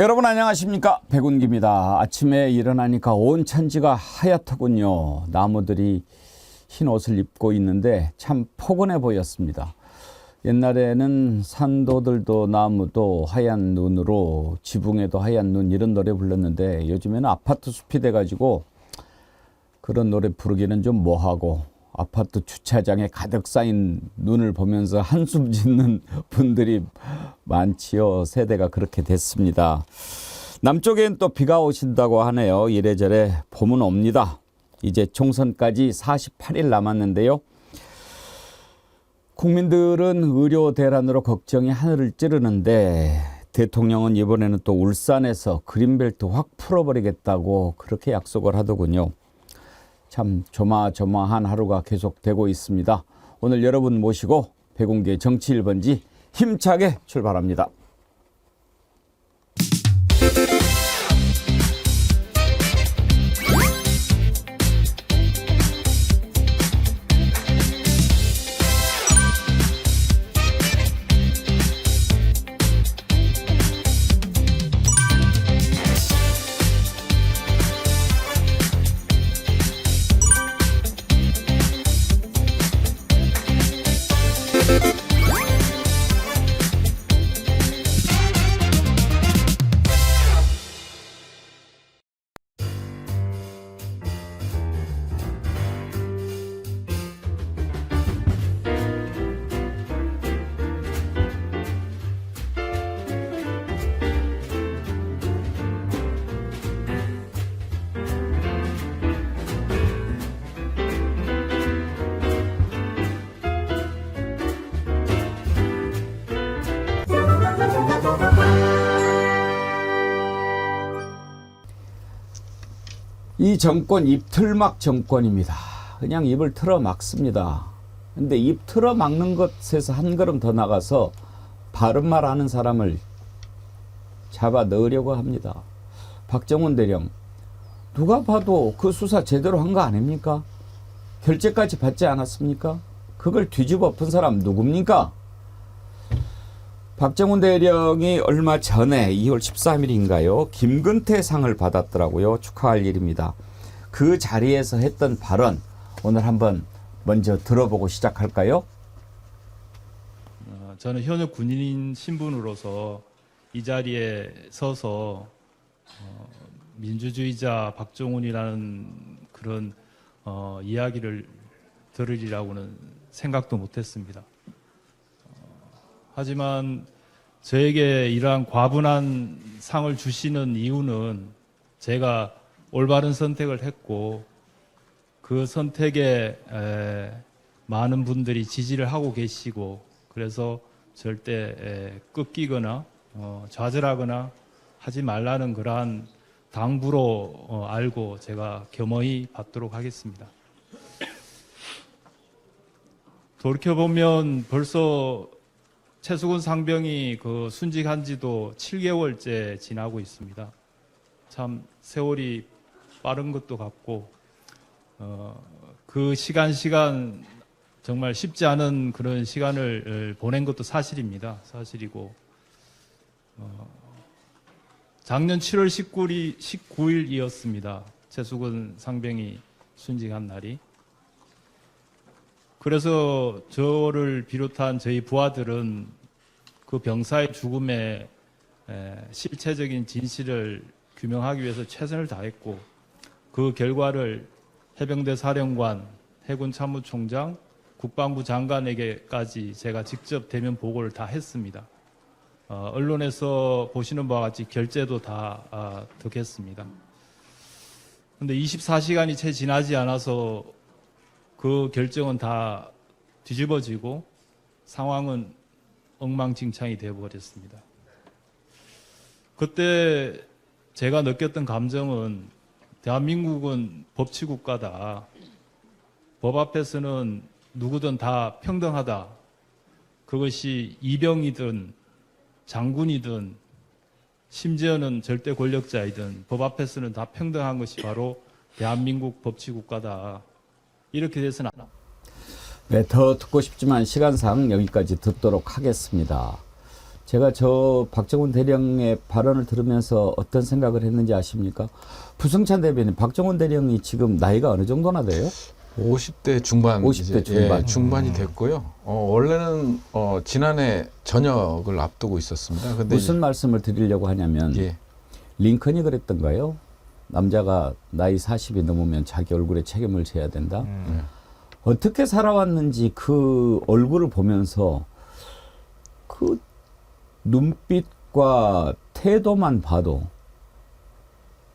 여러분 안녕하십니까, 백운기입니다. 아침에 일어나니까 온 천지가 하얗더군요. 나무들이 흰 옷을 입고 있는데 참 포근해 보였습니다. 옛날에는 산도들도 나무도 하얀 눈으로 지붕에도 하얀 눈 이런 노래 불렀는데 요즘에는 아파트 숲이 돼가지고 그런 노래 부르기는 좀 뭐하고 아파트 주차장에 가득 쌓인 눈을 보면서 한숨 짓는 분들이 많지요. 세대가 그렇게 됐습니다. 남쪽엔 또 비가 오신다고 하네요. 이래저래 봄은 옵니다. 이제 총선까지 48일 남았는데요. 국민들은 의료 대란으로 걱정이 하늘을 찌르는데 대통령은 이번에는 또 울산에서 그린벨트 확 풀어버리겠다고 그렇게 약속을 하더군요. 참 조마조마한 하루가 계속되고 있습니다. 오늘 여러분 모시고 백운기의 정치 1번지 힘차게 출발합니다. 이 정권 입틀막 정권입니다. 그냥 입을 틀어 막습니다. 근데 입 틀어 막는 것에서 한 걸음 더 나가서 바른 말 하는 사람을 잡아 넣으려고 합니다. 박정훈 대령, 누가 봐도 그 수사 제대로 한 거 아닙니까? 결재까지 받지 않았습니까? 그걸 뒤집어 엎은 사람 누굽니까? 박정훈 대령이 얼마 전에 2월 13일인가요? 김근태 상을 받았더라고요. 축하할 일입니다. 그 자리에서 했던 발언 오늘 한번 먼저 들어보고 시작할까요? 저는 현역 군인인 신분으로서 이 자리에 서서 민주주의자 박정훈이라는 그런 이야기를 들으리라고는 생각도 못했습니다. 하지만 저에게 이러한 과분한 상을 주시는 이유는 제가 올바른 선택을 했고 그 선택에 많은 분들이 지지를 하고 계시고 그래서 절대 꺾이거나 좌절하거나 하지 말라는 그러한 당부로 알고 제가 겸허히 받도록 하겠습니다. 돌이켜보면 벌써 최수근 상병이 그 순직한 지도 7개월째 지나고 있습니다. 참 세월이 빠른 것도 같고 그 시간 정말 쉽지 않은 그런 시간을 보낸 것도 사실입니다. 사실이고 작년 7월 19일이었습니다. 최수근 상병이 순직한 날이. 그래서 저를 비롯한 저희 부하들은 그 병사의 죽음의 실체적인 진실을 규명하기 위해서 최선을 다했고 그 결과를 해병대 사령관, 해군 참모총장, 국방부 장관에게까지 제가 직접 대면 보고를 다 했습니다. 언론에서 보시는 바와 같이 결재도 다 득했습니다. 그런데 24시간이 채 지나지 않아서 그 결정은 다 뒤집어지고 상황은 엉망진창이 되어버렸습니다. 그때 제가 느꼈던 감정은 대한민국은 법치국가다. 법 앞에서는 누구든 다 평등하다. 그것이 이병이든 장군이든 심지어는 절대 권력자이든 법 앞에서는 다 평등한 것이 바로 대한민국 법치국가다. 이렇게 돼서는 네, 더 듣고 싶지만 시간상 여기까지 듣도록 하겠습니다. 제가 저 박정훈 대령의 발언을 들으면서 어떤 생각을 했는지 아십니까? 부승찬 대변인, 박정훈 대령이 지금 나이가 어느 정도나 돼요? 50대 중반, 50대 중반. 예, 중반이 됐고요. 원래는 지난해 전역을 앞두고 있었습니다. 근데 무슨 말씀을 드리려고 하냐면 예, 링컨이 그랬던가요? 남자가 나이 40이 넘으면 자기 얼굴에 책임을 져야 된다. 어떻게 살아왔는지 그 얼굴을 보면서 그 눈빛과 태도만 봐도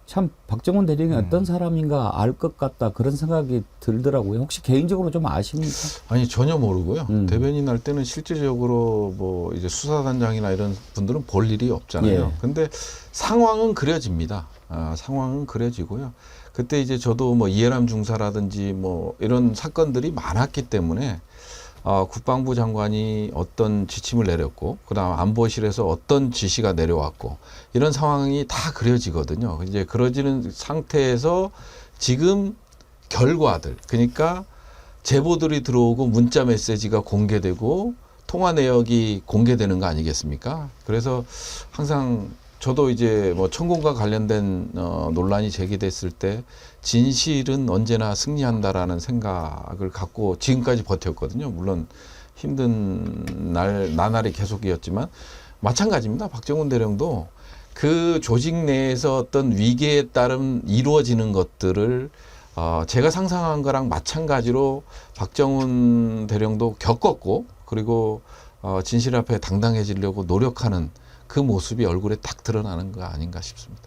참 박정훈 대령이 어떤 사람인가 알 것 같다 그런 생각이 들더라고요. 혹시 개인적으로 좀 아십니까? 아니 전혀 모르고요. 음. 대변인 할 때는 실질적으로 뭐 이제 수사단장이나 이런 분들은 볼 일이 없잖아요. 예. 근데 상황은 그려집니다. 상황은 그려지고요. 그때 이제 저도 뭐 이해람 중사라든지 뭐 이런 사건들이 많았기 때문에 국방부 장관이 어떤 지침을 내렸고, 그다음 안보실에서 어떤 지시가 내려왔고, 이런 상황이 다 그려지거든요. 이제 그려지는 상태에서 지금 결과들, 그러니까 제보들이 들어오고 문자 메시지가 공개되고 통화 내역이 공개되는 거 아니겠습니까? 그래서 항상 저도 이제 뭐 천공과 관련된 논란이 제기됐을 때 진실은 언제나 승리한다라는 생각을 갖고 지금까지 버텼거든요. 물론 힘든 나날이 계속이었지만 마찬가지입니다. 박정훈 대령도 그 조직 내에서 어떤 위계에 따른 이루어지는 것들을 제가 상상한 거랑 마찬가지로 박정훈 대령도 겪었고, 그리고 진실 앞에 당당해지려고 노력하는 그 모습이 얼굴에 딱 드러나는 거 아닌가 싶습니다.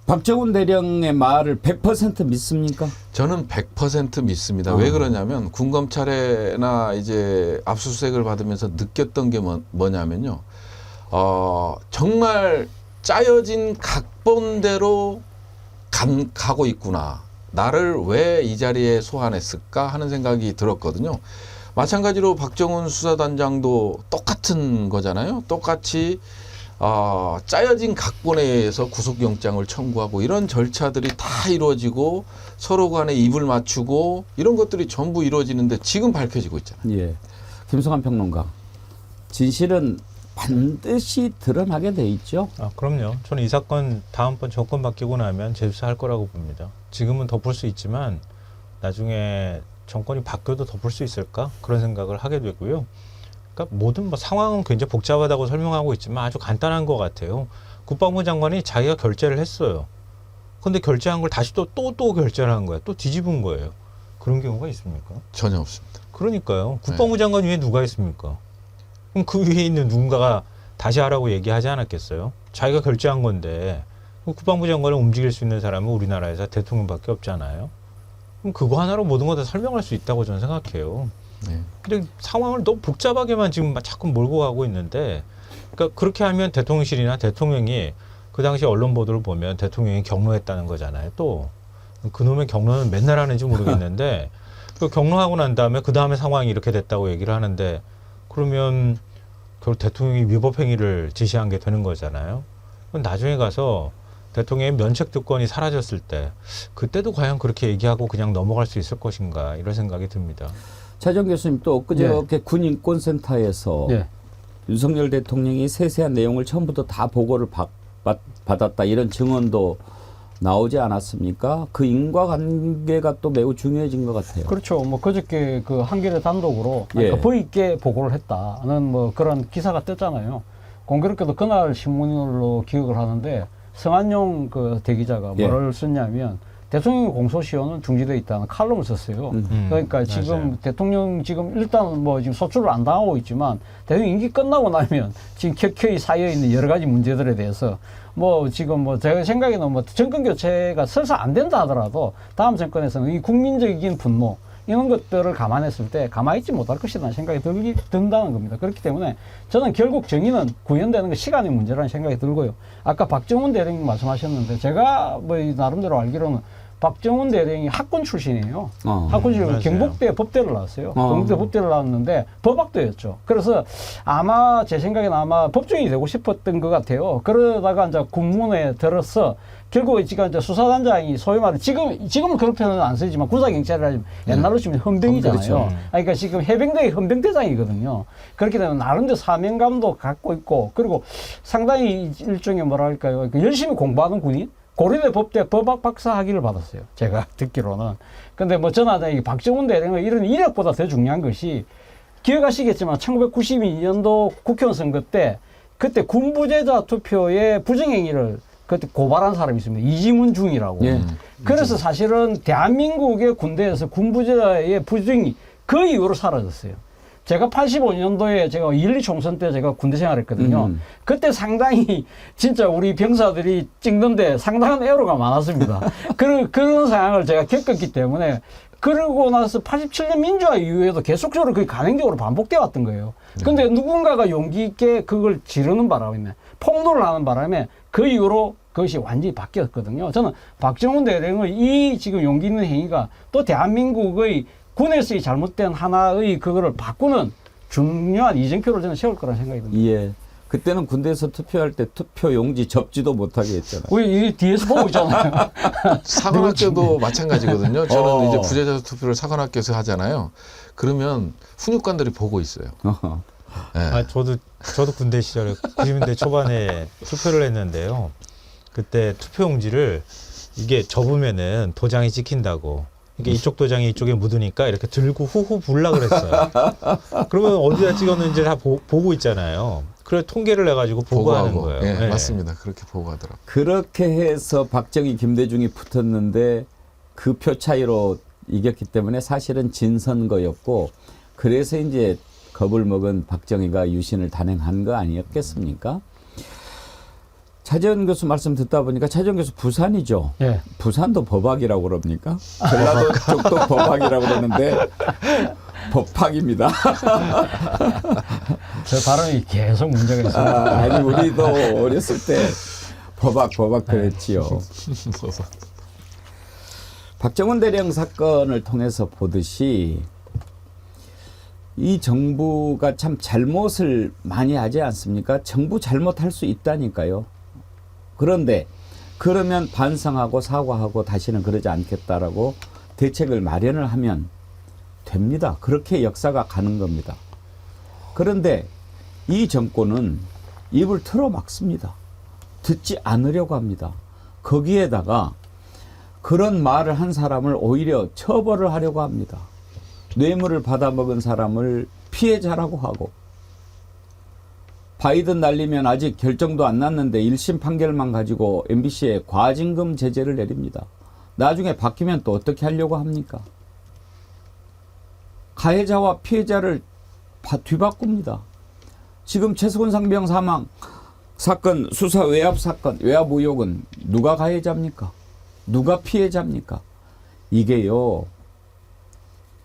박정훈 대령의 말을 100% 믿습니까? 저는 100% 믿습니다. 왜 그러냐면 군검찰에나 이제 압수수색을 받으면서 느꼈던 게 뭐냐면요. 정말 짜여진 각본대로 가고 있구나. 나를 왜 이 자리에 소환했을까 하는 생각이 들었거든요. 마찬가지로 박정훈 수사단장도 똑같은 거잖아요. 똑같이 짜여진 각본에 의해서 구속영장을 청구하고 이런 절차들이 다 이루어지고 서로 간에 입을 맞추고 이런 것들이 전부 이루어지는데 지금 밝혀지고 있잖아요. 예. 김성환 평론가. 진실은 반드시 드러나게 돼 있죠. 그럼요. 저는 이 사건 다음번 정권 바뀌고 나면 재수사할 거라고 봅니다. 지금은 덮을 수 있지만 나중에 정권이 바뀌어도 덮을 수 있을까? 그런 생각을 하게 되고요. 그러니까 모든 뭐 상황은 굉장히 복잡하다고 설명하고 있지만 아주 간단한 것 같아요. 국방부 장관이 자기가 결재를 했어요. 근데 결재한 걸 다시 또 결재를 한 거예요. 또 뒤집은 거예요. 그런 경우가 있습니까? 전혀 없습니다. 그러니까요. 국방부 장관 위에 누가 있습니까? 그럼 그 위에 있는 누군가가 다시 하라고 얘기하지 않았겠어요? 자기가 결재한 건데 국방부 장관을 움직일 수 있는 사람은 우리나라에서 대통령밖에 없잖아요. 그럼 그거 하나로 모든 걸 다 설명할 수 있다고 저는 생각해요. 네. 근데 상황을 너무 복잡하게만 지금 자꾸 몰고 가고 있는데, 그러니까 그렇게 하면 대통령실이나 대통령이 그 당시 언론 보도를 보면 대통령이 경로했다는 거잖아요. 또 그놈의 경로는 맨날 하는지 모르겠는데 그 경로하고 난 다음에 그 다음에 상황이 이렇게 됐다고 얘기를 하는데, 그러면 결국 대통령이 위법 행위를 지시한 게 되는 거잖아요. 그럼 나중에 가서 대통령의 면책특권이 사라졌을 때 그때도 과연 그렇게 얘기하고 그냥 넘어갈 수 있을 것인가 이런 생각이 듭니다. 차정 교수님 또 엊그저께 네. 군인권센터에서 네. 윤석열 대통령이 세세한 내용을 처음부터 다 보고를 받았다 이런 증언도 나오지 않았습니까? 그 인과관계가 또 매우 중요해진 것 같아요. 그렇죠. 뭐 그저께 그 한겨레 단독으로 예. 보이 있게 보고를 했다는 뭐 그런 기사가 떴잖아요. 공교롭게도 그날 신문으로 기억을 하는데 성한용 그 대기자가 예. 뭐를 썼냐면 대통령 공소시효는 중지되어 있다는 칼럼을 썼어요. 그러니까 지금 맞아요. 대통령 지금 일단 뭐 지금 소출을 안 당하고 있지만 대통령 임기 끝나고 나면 지금 켜켜이 쌓여 있는 여러 가지 문제들에 대해서 뭐 지금 뭐 제가 생각에는 뭐 정권 교체가 설사 안 된다 하더라도 다음 정권에서는 이 국민적인 분노 이런 것들을 감안했을 때 가만히 있지 못할 것이라는 생각이 든다는 겁니다. 그렇기 때문에 저는 결국 정의는 구현되는 건 시간의 문제라는 생각이 들고요. 아까 박정훈 대령님 말씀하셨는데 제가 뭐 나름대로 알기로는 박정훈 대령이 학군 출신이에요. 학군 출신 맞아요. 경북대 법대를 나왔어요. 경북대 법대를 나왔는데 법학도였죠. 그래서 아마 제 생각에는 아마 법조인이 되고 싶었던 것 같아요. 그러다가 이제 군문에 들어서 결국 지금 이제 수사단장이 소위 말해 지금은 그런 표현은 안 쓰지만 군사경찰이라 옛날로 치면 헌병이잖아요. 그렇죠. 그러니까 지금 해병대의 헌병대장이거든요. 그렇게 되면 나름대로 사명감도 갖고 있고 그리고 상당히 일종의 뭐랄까요, 열심히 공부하는 군인. 고려대 법대 법학 박사 학위를 받았어요. 제가 듣기로는. 근데 뭐 저는 이 박정훈 대령의 이런 이력보다 더 중요한 것이 기억하시겠지만 1992년도 국회의원 선거 때 그때 군부제자 투표의 부정행위를 그때 고발한 사람이 있습니다. 이지문 중이라고. 예. 그래서 사실은 대한민국의 군대에서 군부제자의 부정이 그 이후로 사라졌어요. 제가 85년도에 제가 1.2 총선 때 제가 군대 생활했거든요. 그때 상당히 진짜 우리 병사들이 찍는데 상당한 애로가 많았습니다. 그런 상황을 제가 겪었기 때문에 그러고 나서 87년 민주화 이후에도 계속적으로 그게 간행적으로 반복돼 왔던 거예요. 근데 누군가가 용기 있게 그걸 지르는 바람에 폭로를 하는 바람에 그 이후로 그것이 완전히 바뀌었거든요. 저는 박정훈 대령의 이 지금 용기 있는 행위가 또 대한민국의 군에서의 잘못된 하나의 그거를 바꾸는 중요한 이정표를 저는 세울 거라는 생각이 듭니다. 예. 그때는 군대에서 투표할 때 투표 용지 접지도 못하게 했잖아요. 우리 이 뒤에서 보고 있잖아요. 사관학교도 마찬가지거든요. 저는 이제 어. 부재자 투표를 사관학교에서 하잖아요. 그러면 훈육관들이 보고 있어요. 어허. 예. 아, 저도 군대 시절에 90년대 초반에 투표를 했는데요. 그때 투표용지를 이게 접으면은 도장이 찍힌다고. 이게 이쪽 도장이 이쪽에 묻으니까 이렇게 들고 후후 불라 그랬어요. 그러면 어디다 찍었는지 다 보고 있잖아요. 그래 통계를 내가지고 보고하는 거예요. 예, 네. 맞습니다. 그렇게 보고하더라고요. 그렇게 해서 박정희, 김대중이 붙었는데 그 표 차이로 이겼기 때문에 사실은 진 선거였고 그래서 이제 겁을 먹은 박정희가 유신을 단행한 거 아니었겠습니까? 차재원 교수 말씀 듣다 보니까 차재원 교수 부산이죠. 예. 부산도 법학이라고 그럽니까? 전라도 쪽도 법학이라고 그러는데 법학입니다. 저 발음이 계속 문제가 있습니다. 아니 우리도 어렸을 때 법학 그랬지요. 박정훈 대령 사건을 통해서 보듯이 이 정부가 참 잘못을 많이 하지 않습니까? 정부 잘못할 수 있다니까요. 그런데 그러면 반성하고 사과하고 다시는 그러지 않겠다라고 대책을 마련을 하면 됩니다. 그렇게 역사가 가는 겁니다. 그런데 이 정권은 입을 틀어막습니다. 듣지 않으려고 합니다. 거기에다가 그런 말을 한 사람을 오히려 처벌을 하려고 합니다. 뇌물을 받아먹은 사람을 피해자라고 하고 바이든 날리면 아직 결정도 안 났는데 1심 판결만 가지고 MBC에 과징금 제재를 내립니다. 나중에 바뀌면 또 어떻게 하려고 합니까? 가해자와 피해자를 뒤바꿉니다. 지금 최수근 상병 사망 사건 수사 외압 사건 외압 의혹은 누가 가해자입니까? 누가 피해자입니까? 이게요.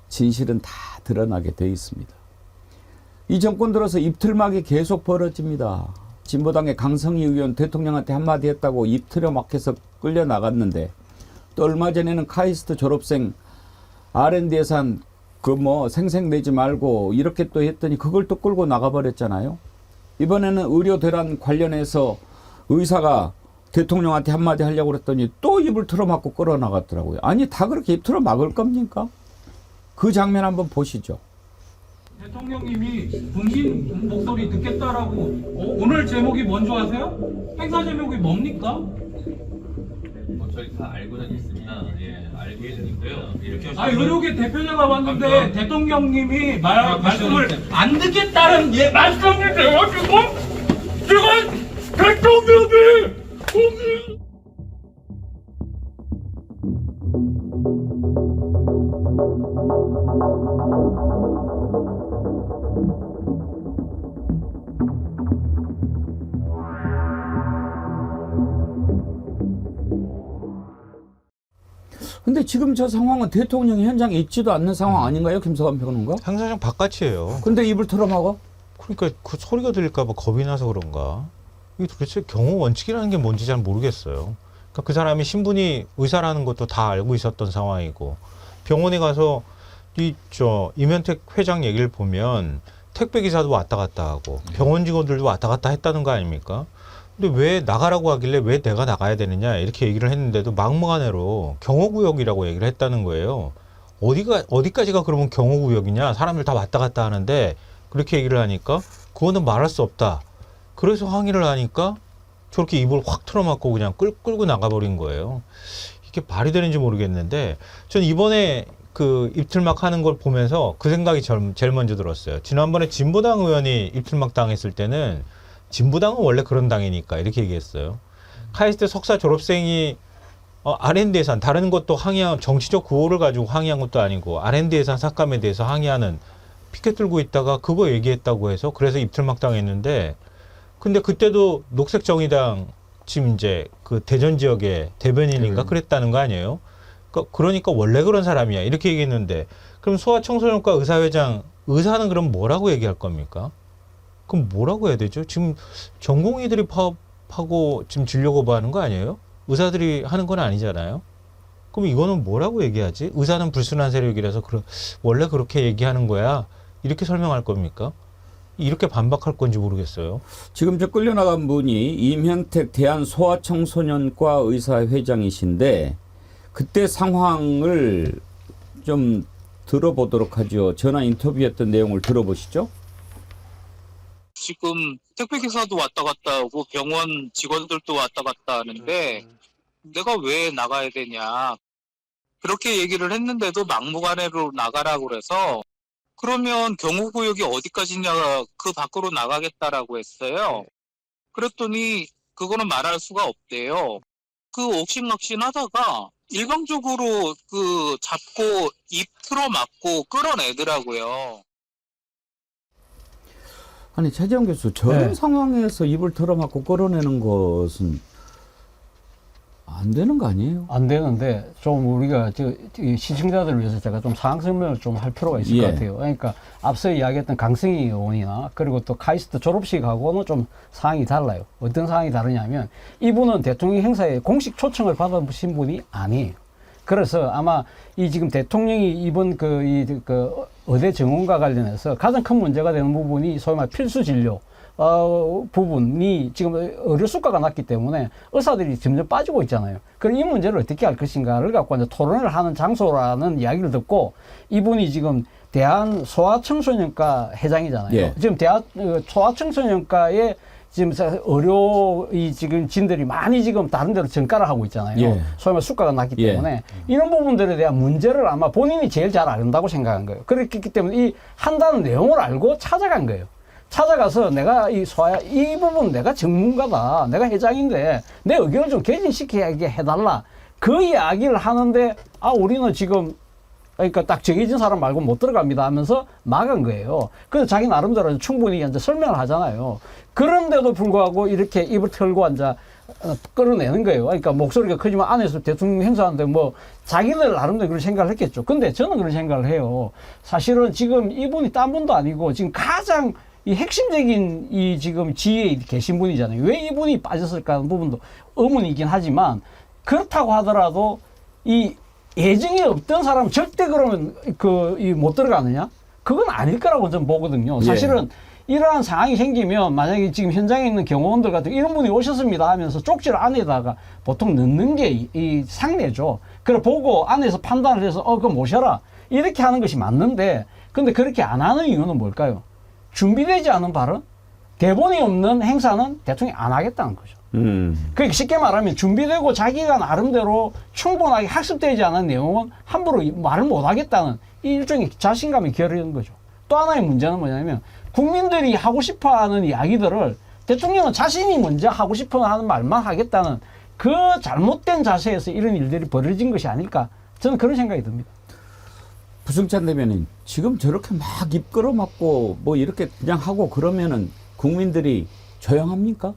진실은 다 드러나게 돼 있습니다. 이 정권 들어서 입틀막이 계속 벌어집니다. 진보당의 강성희 의원 대통령한테 한마디 했다고 입틀에 막혀서 끌려나갔는데 또 얼마 전에는 카이스트 졸업생 R&D 예산 생생 내지 말고 이렇게 또 했더니 그걸 또 끌고 나가버렸잖아요. 이번에는 의료 대란 관련해서 의사가 대통령한테 한마디 하려고 그랬더니 또 입을 틀어막고 끌어나갔더라고요. 아니 다 그렇게 입 틀어막을 겁니까? 그 장면 한번 보시죠. 대통령님이 국민 목소리 듣겠다라고 오늘 제목이 뭔지 아세요? 행사 제목이 뭡니까? 저희 다 알고는 있습니다. 예, 알고는 있고요. 이렇게 의료계 대표자가 왔는데 대통령님이 말씀을 안 듣겠다는 말씀이 돼요 지금 대통령이 국민 근데 지금 저 상황은 대통령이 현장에 있지도 않는 상황 아닌가요? 김서관 평론가? 행사장 바깥이에요. 근데 입을 틀어막아? 그러니까 그 소리가 들릴까 봐 겁이 나서 그런가. 이게 도대체 경호 원칙이라는 게 뭔지 잘 모르겠어요. 그러니까 그 사람이 신분이 의사라는 것도 다 알고 있었던 상황이고 병원에 가서 이면택 회장 얘기를 보면 택배 기사도 왔다 갔다 하고 병원 직원들도 왔다 갔다 했다는 거 아닙니까? 근데 왜 나가라고 하길래 왜 내가 나가야 되느냐 이렇게 얘기를 했는데도 막무가내로 경호구역이라고 얘기를 했다는 거예요. 어디까지가 그러면 경호구역이냐? 사람들 다 왔다 갔다 하는데 그렇게 얘기를 하니까 그거는 말할 수 없다. 그래서 항의를 하니까 저렇게 입을 확 틀어막고 그냥 끌고 나가버린 거예요. 이게 말이 되는지 모르겠는데 전 이번에 그 입틀막 하는 걸 보면서 그 생각이 제일 먼저 들었어요. 지난번에 진보당 의원이 입틀막 당했을 때는 진보당은 원래 그런 당이니까 이렇게 얘기했어요. 카이스트 석사 졸업생이 R&D 예산 다른 것도 항의한 정치적 구호를 가지고 항의한 것도 아니고 R&D 예산 삭감에 대해서 항의하는 피켓 들고 있다가 그거 얘기했다고 해서 그래서 입틀막 당했는데 근데 그때도 녹색정의당 지금 이제 그 대전 지역의 대변인인가 그랬다는 거 아니에요? 그러니까 원래 그런 사람이야 이렇게 얘기했는데 그럼 소아청소년과 의사회장 의사는 그럼 뭐라고 얘기할 겁니까? 그럼 뭐라고 해야 되죠? 지금 전공의들이 파업하고 지금 진료 거부하는 거 아니에요? 의사들이 하는 건 아니잖아요. 그럼 이거는 뭐라고 얘기하지? 의사는 불순한 세력이라서 원래 그렇게 얘기하는 거야. 이렇게 설명할 겁니까? 이렇게 반박할 건지 모르겠어요. 지금 저 끌려나간 분이 임현택 대한소아청소년과 의사회장이신데 그때 상황을 좀 들어보도록 하죠. 전화 인터뷰했던 내용을 들어보시죠. 지금 택배기사도 왔다 갔다 하고 병원 직원들도 왔다 갔다 하는데 내가 왜 나가야 되냐 그렇게 얘기를 했는데도 막무가내로 나가라고 그래서 그러면 경호구역이 어디까지냐 그 밖으로 나가겠다라고 했어요. 그랬더니 그거는 말할 수가 없대요. 그 옥신각신하다가 일방적으로 그 잡고 입 틀어막고 끌어내더라고요. 아니 최재형 교수 저런 네. 상황에서 입을 털어막고 끌어내는 것은 안 되는 거 아니에요? 안 되는데 좀 우리가 이 시청자들을 위해서 제가 좀 상황 설명을 좀 할 필요가 있을 것 같아요. 그러니까 앞서 이야기했던 강승희 의원이나 그리고 또 카이스트 졸업식하고는 좀 상황이 달라요. 어떤 상황이 다르냐면 이분은 대통령 행사에 공식 초청을 받으신 분이 아니에요. 그래서 아마 이 지금 대통령이 이번 그 의대 정원과 관련해서 가장 큰 문제가 되는 부분이 소위 말 필수 진료 부분이 지금 의료 수가가 낮기 때문에 의사들이 점점 빠지고 있잖아요. 그럼 이 문제를 어떻게 할 것인가를 갖고 이제 토론을 하는 장소라는 이야기를 듣고 이분이 지금 대한 소아청소년과 회장이잖아요. 예. 지금 대한 소아청소년과의 지금 의료 지금 진들이 많이 지금 다른 데로 전가를 하고 있잖아요. 예. 소위 말 수가가 낮기 예. 때문에 이런 부분들에 대한 문제를 아마 본인이 제일 잘 안다고 생각한 거예요. 그렇기 때문에 이 한다는 내용을 알고 찾아간 거예요. 찾아가서 내가 이 부분 내가 전문가다. 내가 회장인데 내 의견을 좀 개진시키게 해달라. 그 이야기를 하는데 우리는 지금 그러니까 딱 정해진 사람 말고 못 들어갑니다 하면서 막은 거예요. 그래서 자기 나름대로 충분히 이제 설명을 하잖아요. 그런데도 불구하고 이렇게 입을 털고 앉아 끌어내는 거예요. 그러니까 목소리가 크지만 안에서 대통령 행사하는데 뭐 자기들 나름대로 그런 생각을 했겠죠. 근데 저는 그런 생각을 해요. 사실은 지금 이분이 딴 분도 아니고 지금 가장 이 핵심적인 이 지금 지위에 계신 분이잖아요. 왜 이분이 빠졌을까 하는 부분도 의문이긴 하지만 그렇다고 하더라도 이 예정에 없던 사람 절대 그러면 못 들어가느냐? 그건 아닐 거라고 저는 보거든요. 사실은 이러한 상황이 생기면 만약에 지금 현장에 있는 경호원들 같은 이런 분이 오셨습니다 하면서 쪽지를 안에다가 보통 넣는 게 이 상례죠. 그걸 보고 안에서 판단을 해서 그럼 모셔라. 이렇게 하는 것이 맞는데 근데 그렇게 안 하는 이유는 뭘까요? 준비되지 않은 발언, 대본이 없는 행사는 대통령이 안 하겠다는 거죠. 그러니까 쉽게 말하면 준비되고 자기가 나름대로 충분하게 학습되지 않은 내용은 함부로 말을 못 하겠다는 이 일종의 자신감이 결여된 거죠. 또 하나의 문제는 뭐냐면 국민들이 하고 싶어하는 이야기들을 대통령은 자신이 먼저 하고 싶어하는 말만 하겠다는 그 잘못된 자세에서 이런 일들이 벌어진 것이 아닐까 저는 그런 생각이 듭니다. 부승찬 대변인 지금 저렇게 막 입 끌어막고 뭐 이렇게 그냥 하고 그러면은 국민들이 조용합니까?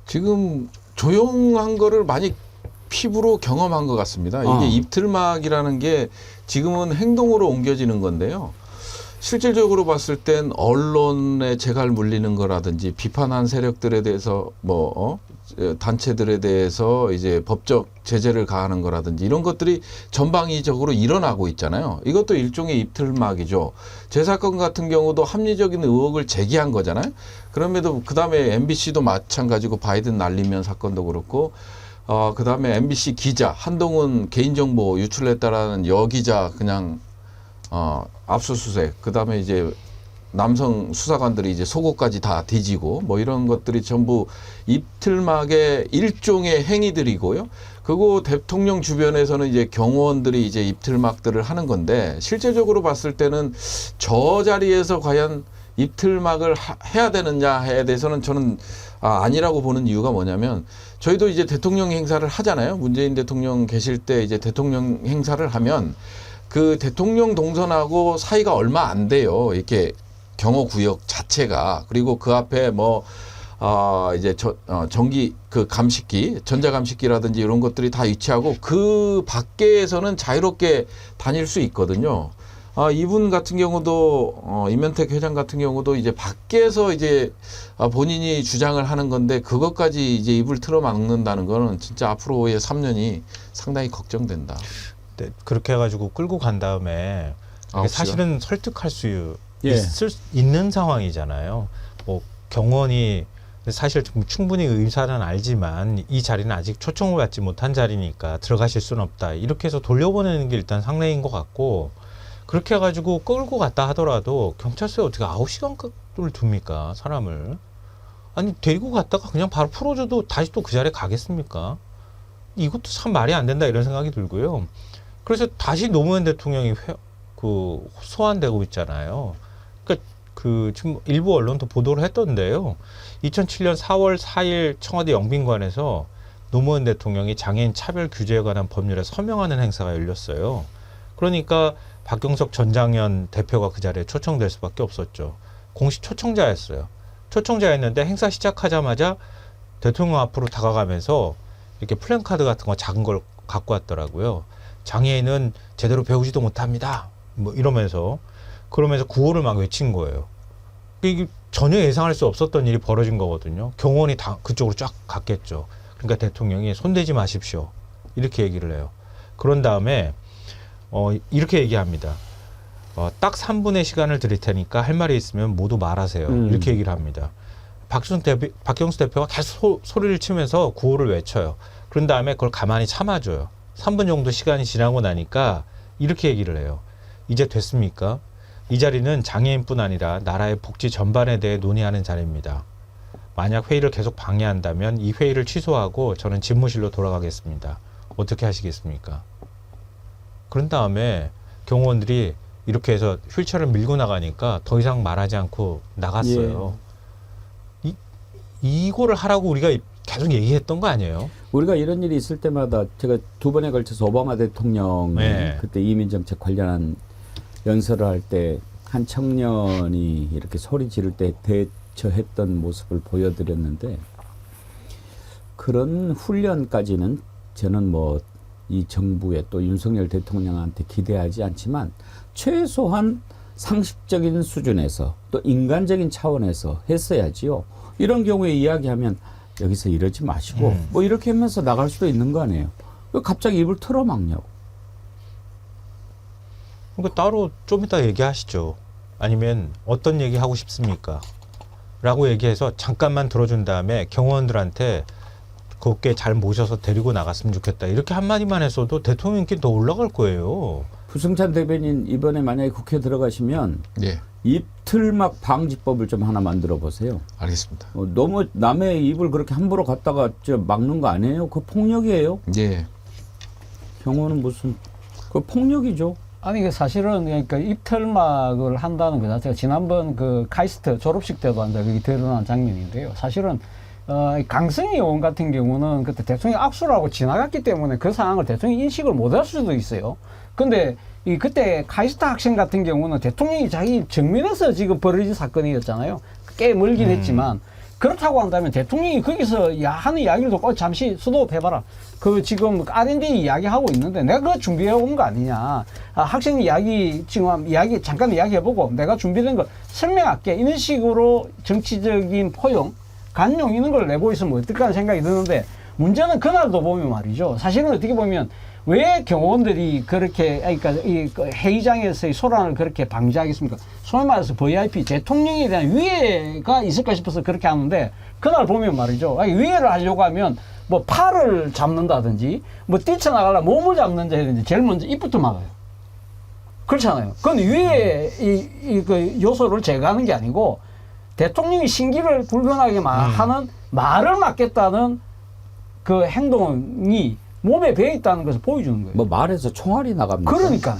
지금 조용한 거를 많이 피부로 경험한 것 같습니다. 이게 입틀막이라는 게 지금은 행동으로 옮겨지는 건데요. 실질적으로 봤을 땐 언론에 재갈 물리는 거라든지 비판한 세력들에 대해서 단체들에 대해서 이제 법적 제재를 가하는 거라든지 이런 것들이 전방위적으로 일어나고 있잖아요. 이것도 일종의 입틀막이죠. 제 사건 같은 경우도 합리적인 의혹을 제기한 거잖아요. 그럼에도 그다음에 MBC도 마찬가지고 바이든 날리면 사건도 그렇고 그다음에 MBC 기자 한동훈 개인정보 유출했다라는 여기자 그냥 압수수색 그다음에 이제 남성 수사관들이 이제 속옷까지 다 뒤지고 뭐 이런 것들이 전부 입틀막의 일종의 행위들이고요. 그리고 대통령 주변에서는 이제 경호원들이 이제 입틀막들을 하는 건데 실제적으로 봤을 때는 저 자리에서 과연 입틀막을 해야 되느냐에 대해서는 저는 아니라고 보는 이유가 뭐냐면 저희도 이제 대통령 행사를 하잖아요. 문재인 대통령 계실 때 이제 대통령 행사를 하면 그 대통령 동선하고 사이가 얼마 안 돼요. 이렇게 경호구역 자체가. 그리고 그 앞에 뭐 이제 전기 그 감식기, 전자감식기라든지 이런 것들이 다 위치하고 그 밖에서는 자유롭게 다닐 수 있거든요. 이분 같은 경우도 임현택 회장 같은 경우도 이제 밖에서 이제 본인이 주장을 하는 건데 그것까지 이제 입을 틀어막는다는 거는 진짜 앞으로의 3년이 상당히 걱정된다. 네, 그렇게 해가지고 끌고 간 다음에 이게 사실은 설득할 수 있는 상황이잖아요. 뭐 경원이 사실 충분히 의사는 알지만 이 자리는 아직 초청을 받지 못한 자리니까 들어가실 수는 없다. 이렇게 해서 돌려보내는 게 일단 상례인 것 같고 그렇게 해가지고 끌고 갔다 하더라도 경찰서에 어떻게 9시간을 둡니까 사람을. 아니 데리고 갔다가 그냥 바로 풀어줘도 다시 또 그 자리에 가겠습니까? 이것도 참 말이 안 된다 이런 생각이 들고요. 그래서 다시 노무현 대통령이 소환되고 있잖아요. 그러니까 지금 일부 언론도 보도를 했던데요. 2007년 4월 4일 청와대 영빈관에서 노무현 대통령이 장애인 차별 규제에 관한 법률에 서명하는 행사가 열렸어요. 그러니까 박경석 전장현 대표가 그 자리에 초청될 수밖에 없었죠. 공식 초청자였어요. 초청자였는데 행사 시작하자마자 대통령 앞으로 다가가면서 이렇게 플랜카드 같은 거 작은 걸 갖고 왔더라고요. 장애인은 제대로 배우지도 못합니다. 뭐 이러면서 그러면서 구호를 막 외친 거예요. 이게 전혀 예상할 수 없었던 일이 벌어진 거거든요. 경호원이 다 그쪽으로 쫙 갔겠죠. 그러니까 대통령이 손대지 마십시오. 이렇게 얘기를 해요. 그런 다음에 이렇게 얘기합니다. 딱 3분의 시간을 드릴 테니까 할 말이 있으면 모두 말하세요. 이렇게 얘기를 합니다. 박경수 대표가 계속 소리를 치면서 구호를 외쳐요. 그런 다음에 그걸 가만히 참아줘요. 3분 정도 시간이 지나고 나니까 이렇게 얘기를 해요. 이제 됐습니까? 이 자리는 장애인뿐 아니라 나라의 복지 전반에 대해 논의하는 자리입니다. 만약 회의를 계속 방해한다면 이 회의를 취소하고 저는 집무실로 돌아가겠습니다. 어떻게 하시겠습니까? 그런 다음에 경호원들이 이렇게 해서 휠체어를 밀고 나가니까 더 이상 말하지 않고 나갔어요. 이거를 하라고 우리가 계속 얘기했던 거 아니에요? 우리가 이런 일이 있을 때마다 제가 2번에 걸쳐서 오바마 대통령이 그때 이민정책 관련한 연설을 할 때 한 청년이 이렇게 소리 지를 때 대처했던 모습을 보여드렸는데 그런 훈련까지는 저는 뭐 이 정부에 또 윤석열 대통령한테 기대하지 않지만 최소한 상식적인 수준에서 또 인간적인 차원에서 했어야지요. 이런 경우에 이야기하면 여기서 이러지 마시고 뭐 이렇게 하면서 나갈 수도 있는 거 아니에요. 왜 갑자기 입을 틀어막냐고. 그러니까 따로 좀 이따 얘기하시죠. 아니면 어떤 얘기 하고 싶습니까? 라고 얘기해서 잠깐만 들어준 다음에 경호원들한테 곱게 잘 모셔서 데리고 나갔으면 좋겠다. 이렇게 한마디만 했어도 대통령께 더 올라갈 거예요. 부승찬 대변인 이번에 만약에 국회 들어가시면 입틀막 방지법을 좀 하나 만들어 보세요. 알겠습니다. 너무 남의 입을 그렇게 함부로 갖다가 막는 거 아니에요? 그 폭력이에요. 경호는 무슨 그 폭력이죠. 아니 사실은 그러니까 입틀막을 한다는 것 자체가 지난번 그 카이스트 졸업식 때도 한다 그게 드러난 장면인데요. 사실은 강승희 의원 같은 경우는 그때 대통령 악수를 하고 지나갔기 때문에 그 상황을 대통령이 인식을 못할 수도 있어요. 근데 그때 카이스트 학생 같은 경우는 대통령이 자기 정면에서 지금 벌어진 사건이었잖아요. 꽤 멀긴 했지만 그렇다고 한다면 대통령이 거기서 하는 이야기를 듣고 잠시 스톱해봐라. 그 지금 R&D 이야기하고 있는데 내가 그거 준비해 온 거 아니냐. 학생 이야기 지금 잠깐 이야기해보고 내가 준비된 거 설명할게. 이런 식으로 정치적인 포용 간용 있는 걸 내고 있으면 어떨까 하는 생각이 드는데 문제는 그날도 보면 말이죠. 사실은 어떻게 보면 왜 경호원들이 그렇게 그러니까 그 회의장에서의 소란을 그렇게 방지하겠습니까? 소위 말해서 VIP 대통령에 대한 위해가 있을까 싶어서 그렇게 하는데 그날 보면 말이죠. 아니, 위해를 하려고 하면 뭐 팔을 잡는다든지 뭐 뛰쳐나가려 몸을 잡는다 해야되는데 제일 먼저 입부터 막아요. 그렇잖아요. 그건 위에 그 요소를 제거하는 게 아니고 대통령이 신기를 불변하게 하는 말을 막겠다는 그 행동이 몸에 배어 있다는 것을 보여주는 거예요. 뭐 말해서 총알이 나갑니다. 그러니까요.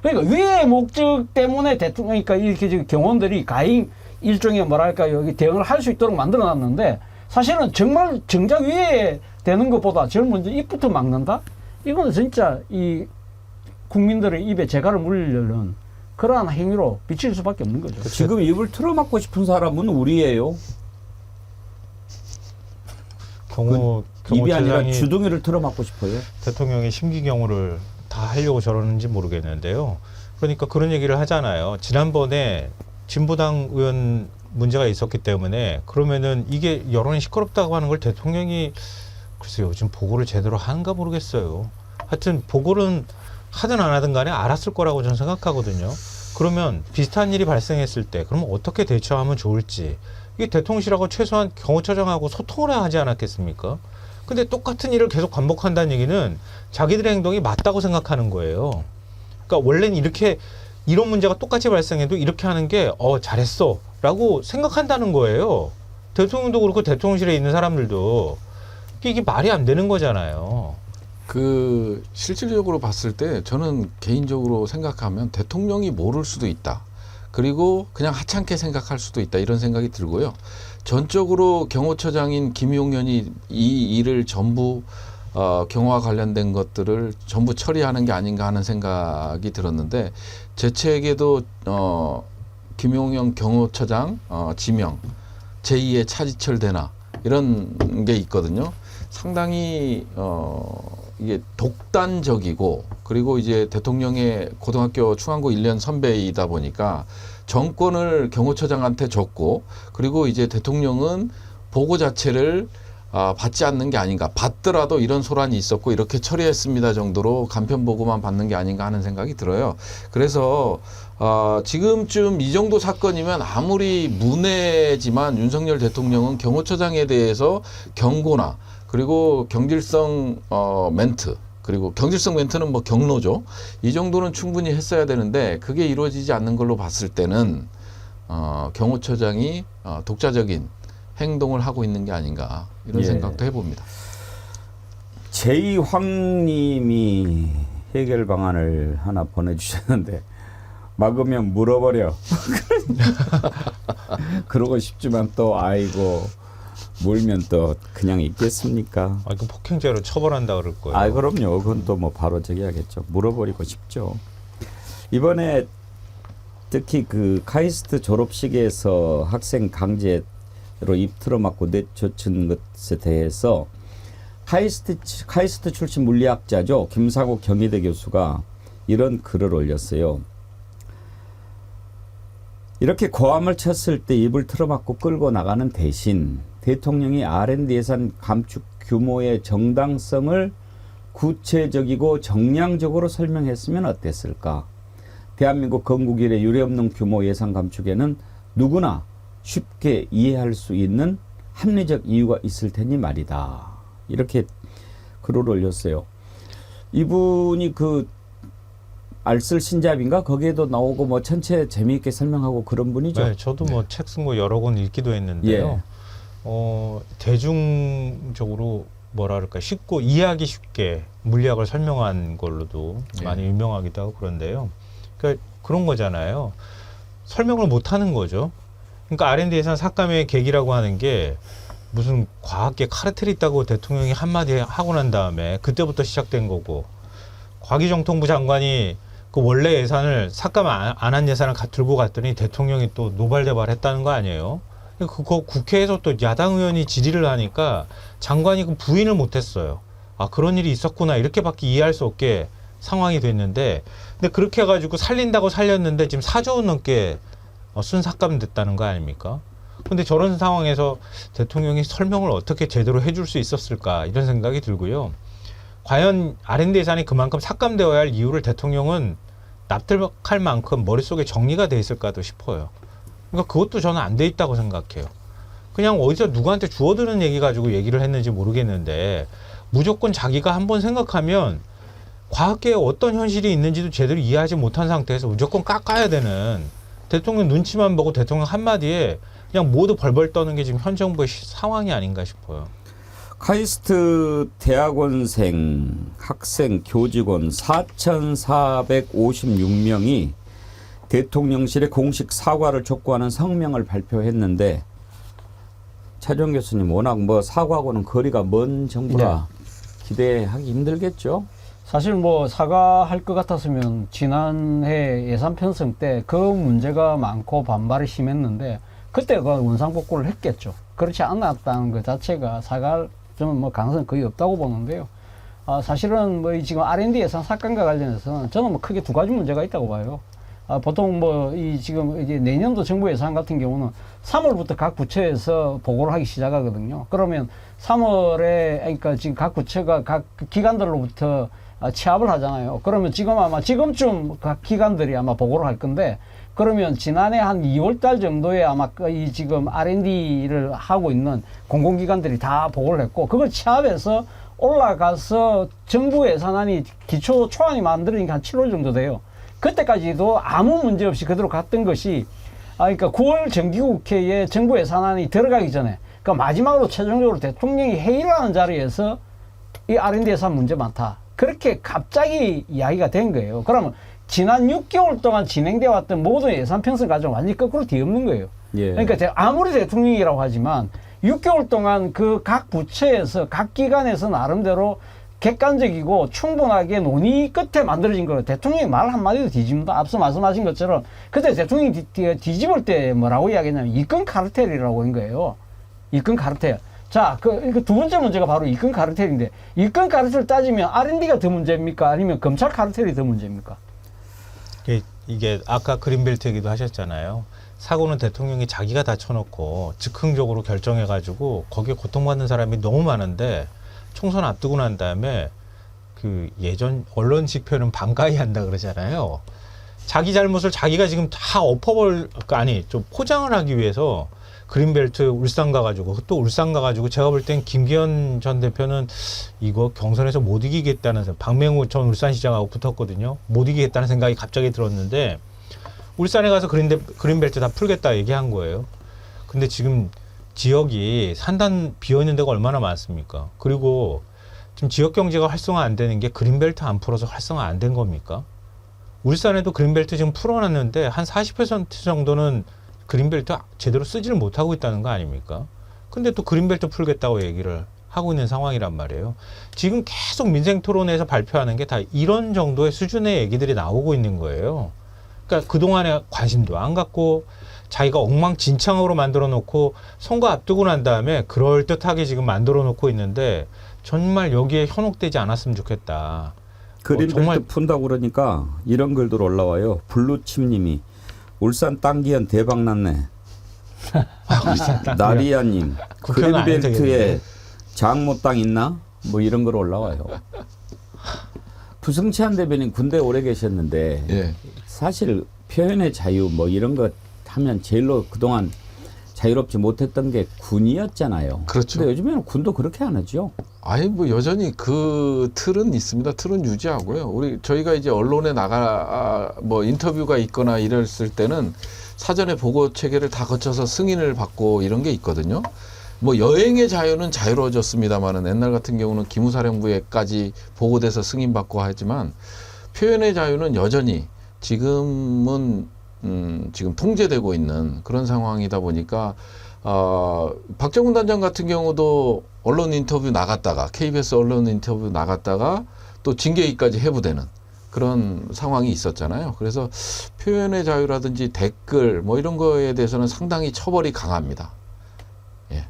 그러니까 위의 목적 때문에 대통령, 그러니까 이렇게 지금 경호원들이 가임 일종의 뭐랄까 여기 대응을 할 수 있도록 만들어 놨는데 사실은 정말 정작 위에 되는 것보다 제일 먼저 입부터 막는다? 이거는 진짜 이 국민들의 입에 재갈을 물리려는 그러한 행위로 비칠 수밖에 없는 거죠. 지금 입을 틀어막고 싶은 사람은 우리예요. 입이 아니라 경호처장이 주둥이를 틀어막고 싶어요. 대통령의 심기경호를 다 하려고 저러는지 모르겠는데요. 그러니까 그런 얘기를 하잖아요. 지난번에 진보당 의원 문제가 있었기 때문에 그러면은 이게 여론이 시끄럽다고 하는 걸 대통령이 글쎄요, 요즘 보고를 제대로 하는가 모르겠어요. 하여튼 보고는 하든 안 하든 간에 알았을 거라고 저는 생각하거든요. 그러면 비슷한 일이 발생했을 때 그러면 어떻게 대처하면 좋을지 이게 대통령실하고 최소한 경호처장하고 소통을 해야 하지 않았겠습니까? 근데 똑같은 일을 계속 반복한다는 얘기는 자기들의 행동이 맞다고 생각하는 거예요. 그러니까 원래는 이렇게 이런 문제가 똑같이 발생해도 이렇게 하는 게 잘했어 라고 생각한다는 거예요. 대통령도 그렇고 대통령실에 있는 사람들도 이게 말이 안 되는 거잖아요. 그 실질적으로 봤을 때 저는 개인적으로 생각하면 대통령이 모를 수도 있다. 그리고 그냥 하찮게 생각할 수도 있다. 이런 생각이 들고요. 전적으로 경호처장인 김용현이 이 일을 전부 경호와 관련된 것들을 전부 처리하는 게 아닌가 하는 생각이 들었는데 제 책에도 김용현 경호처장 지명 제2의 차지철 대나 이런 게 있거든요. 상당히 이게 독단적이고 그리고 이제 대통령의 고등학교 충안고 1년 선배이다 보니까 정권을 경호처장한테 줬고 그리고 이제 대통령은 보고 자체를 받지 않는 게 아닌가. 받더라도 이런 소란이 있었고 이렇게 처리했습니다 정도로 간편 보고만 받는 게 아닌가 하는 생각이 들어요. 그래서 지금쯤 이 정도 사건이면 아무리 문외지만 윤석열 대통령은 경호처장에 대해서 경고나 그리고 경질성 멘트 그리고 경질성 멘트는 뭐 경로죠. 이 정도는 충분히 했어야 되는데 그게 이루어지지 않는 걸로 봤을 때는 경호처장이 독자적인 행동을 하고 있는 게 아닌가 이런 생각도 해봅니다. 제2황님이 해결 방안을 하나 보내주셨는데 막으면 물어버려. 그러고 싶지만 또 아이고 물면 또 그냥 있겠습니까? 그 폭행죄로 처벌한다 그럴 거예요. 그럼요. 그건 또 뭐 바로 저기 하겠죠. 물어버리고 싶죠. 이번에 특히 그 카이스트 졸업식에서 학생 강제로 입 틀어막고 내쫓은 것에 대해서 카이스트 출신 물리학자죠. 김상욱 경희대 교수가 이런 글을 올렸어요. 이렇게 고함을 쳤을 때 입을 틀어막고 끌고 나가는 대신 대통령이 R&D 예산 감축 규모의 정당성을 구체적이고 정량적으로 설명했으면 어땠을까? 대한민국 건국 이래 유례없는 규모 예산 감축에는 누구나 쉽게 이해할 수 있는 합리적 이유가 있을 테니 말이다. 이렇게 글을 올렸어요. 이분이 그 알쓸 신잡인가 거기에도 나오고 뭐 전체 재미있게 설명하고 그런 분이죠. 네, 저도 뭐 책 쓴 거 여러 권 읽기도 했는데요. 대중적으로 뭐랄까 쉽고 이해하기 쉽게 물리학을 설명한 걸로도 많이 유명하기도 하고 그런데요. 그러니까 그런 거잖아요. 설명을 못 하는 거죠. 그러니까 R&D 예산 삭감의 계기라고 하는 게 무슨 과학계 카르텔이 있다고 대통령이 한마디 하고 난 다음에 그때부터 시작된 거고 과기정통부 장관이 그 원래 예산을 삭감 안 한 예산을 들고 갔더니 대통령이 또 노발대발했다는 거 아니에요? 그거 국회에서 또 야당 의원이 질의를 하니까 장관이 그 부인을 못했어요. 그런 일이 있었구나 이렇게밖에 이해할 수 없게 상황이 됐는데 근데 그렇게 해가지고 살린다고 살렸는데 지금 4조 원 넘게 순삭감됐다는 거 아닙니까? 근데 저런 상황에서 대통령이 설명을 어떻게 제대로 해줄 수 있었을까 이런 생각이 들고요. 과연 R&D 예산이 그만큼 삭감되어야 할 이유를 대통령은 납득할 만큼 머릿속에 정리가 돼 있을까도 싶어요. 그러니까 그것도 저는 안 돼 있다고 생각해요. 그냥 어디서 누구한테 주워드는 얘기 가지고 얘기를 했는지 모르겠는데 무조건 자기가 한번 생각하면 과학계에 어떤 현실이 있는지도 제대로 이해하지 못한 상태에서 무조건 깎아야 되는 대통령 눈치만 보고 대통령 한마디에 그냥 모두 벌벌 떠는 게 지금 현 정부의 상황이 아닌가 싶어요. 카이스트 대학원생, 학생, 교직원 4,456명이 대통령실에 공식 사과를 촉구하는 성명을 발표했는데 차정 교수님 워낙 뭐 사과하고는 거리가 먼 정부라 기대하기 힘들겠죠? 사실 뭐 사과할 것 같았으면 지난해 예산 편성 때 그 문제가 많고 반발이 심했는데 그때 그 원상복구를 했겠죠. 그렇지 않았다는 것 자체가 사과할 저는 뭐 가능성이 거의 없다고 보는데요. 사실은 뭐 지금 R&D 예산 삭감과 관련해서는 저는 뭐 크게 두 가지 문제가 있다고 봐요. 보통 뭐 이 지금 이제 내년도 정부 예산 같은 경우는 3월부터 각 부처에서 보고를 하기 시작하거든요. 그러면 3월에 그러니까 지금 각 부처가 각 기관들로부터 취합을 하잖아요. 그러면 지금 아마 지금쯤 각 기관들이 아마 보고를 할 건데 그러면 지난해 한 2월 달 정도에 아마 이 지금 R&D를 하고 있는 공공기관들이 다 보고를 했고 그걸 취합해서 올라가서 정부 예산안이 기초 초안이 만들어지니까 한 7월 정도 돼요. 그때까지도 아무 문제 없이 그대로 갔던 것이 그러니까 9월 정기국회에 정부 예산안이 들어가기 전에 그러니까 마지막으로 최종적으로 대통령이 회의를 하는 자리에서 이 R&D 예산 문제 많다. 그렇게 갑자기 이야기가 된 거예요. 그러면 지난 6개월 동안 진행되어 왔던 모든 예산 편성 과정 완전히 거꾸로 뒤엎는 거예요. 예. 그러니까 아무리 대통령이라고 하지만 6개월 동안 그 각 부처에서 각 기관에서 나름대로 객관적이고 충분하게 논의 끝에 만들어진 거예요. 대통령이 말 한마디도 뒤집는다. 앞서 말씀하신 것처럼 그때 대통령이 뒤집을 때 뭐라고 이야기했냐면 입건 카르텔이라고 한 거예요. 입건 카르텔. 자, 그 두 번째 문제가 바로 입건 카르텔인데 입건 카르텔 따지면 R&D가 더 문제입니까? 아니면 검찰 카르텔이 더 문제입니까? 이게 아까 그린벨트 얘기도 하셨잖아요. 사고는 대통령이 자기가 다 쳐놓고 즉흥적으로 결정해가지고 거기에 고통받는 사람이 너무 많은데 총선 앞두고 난 다음에 그 예전 언론식 표현은 반가이 한다 그러잖아요. 자기 잘못을 자기가 지금 다 좀 포장을 하기 위해서 그린벨트 울산 가가지고 또 울산 가가지고 제가 볼 땐 김기현 전 대표는 이거 경선에서 못 이기겠다는 박맹우 전 울산시장하고 붙었거든요. 못 이기겠다는 생각이 갑자기 들었는데 울산에 가서 그린벨트 다 풀겠다 얘기한 거예요. 근데 지금 지역이 산단 비어있는 데가 얼마나 많습니까? 그리고 지금 지역 경제가 활성화 안 되는 게 그린벨트 안 풀어서 활성화 안 된 겁니까? 울산에도 그린벨트 지금 풀어놨는데 한 40% 정도는 그린벨트 제대로 쓰지를 못하고 있다는 거 아닙니까? 근데 또 그린벨트 풀겠다고 얘기를 하고 있는 상황이란 말이에요. 지금 계속 민생 토론에서 발표하는 게 다 이런 정도의 수준의 얘기들이 나오고 있는 거예요. 그러니까 그동안에 관심도 안 갖고 자기가 엉망진창으로 만들어 놓고 선거 앞두고 난 다음에 그럴듯하게 지금 만들어 놓고 있는데 정말 여기에 현혹되지 않았으면 좋겠다. 그린벨트 정말 푼다고 그러니까 이런 글들 올라와요. 블루칩님이 울산 땅기현 대박 났네. 나리아님 그린벨트에 장모 땅 있나? 뭐 이런 걸 올라와요. 부승찬 대변인 군대 오래 계셨는데 예. 사실 표현의 자유 뭐 이런 거 하면 제일로 그동안 자유롭지 못했던 게 군이었잖아요. 그렇죠. 근데 요즘에는 군도 그렇게 안 하죠. 아니 뭐 여전히 그 틀은 있습니다. 틀은 유지하고요. 저희가 이제 언론에 뭐 인터뷰가 있거나 이랬을 때는 사전에 보고 체계를 다 거쳐서 승인을 받고 이런 게 있거든요. 뭐 여행의 자유는 자유로워졌습니다만은 옛날 같은 경우는 기무사령부에까지 보고돼서 승인받고 하지만 표현의 자유는 여전히 지금은 지금 통제되고 있는 그런 상황이다 보니까 박정훈 단장 같은 경우도 언론 인터뷰 나갔다가 KBS 언론 인터뷰 나갔다가 또 징계위까지 해부되는 그런 상황이 있었잖아요. 그래서 표현의 자유라든지 댓글 뭐 이런 거에 대해서는 상당히 처벌이 강합니다. 예.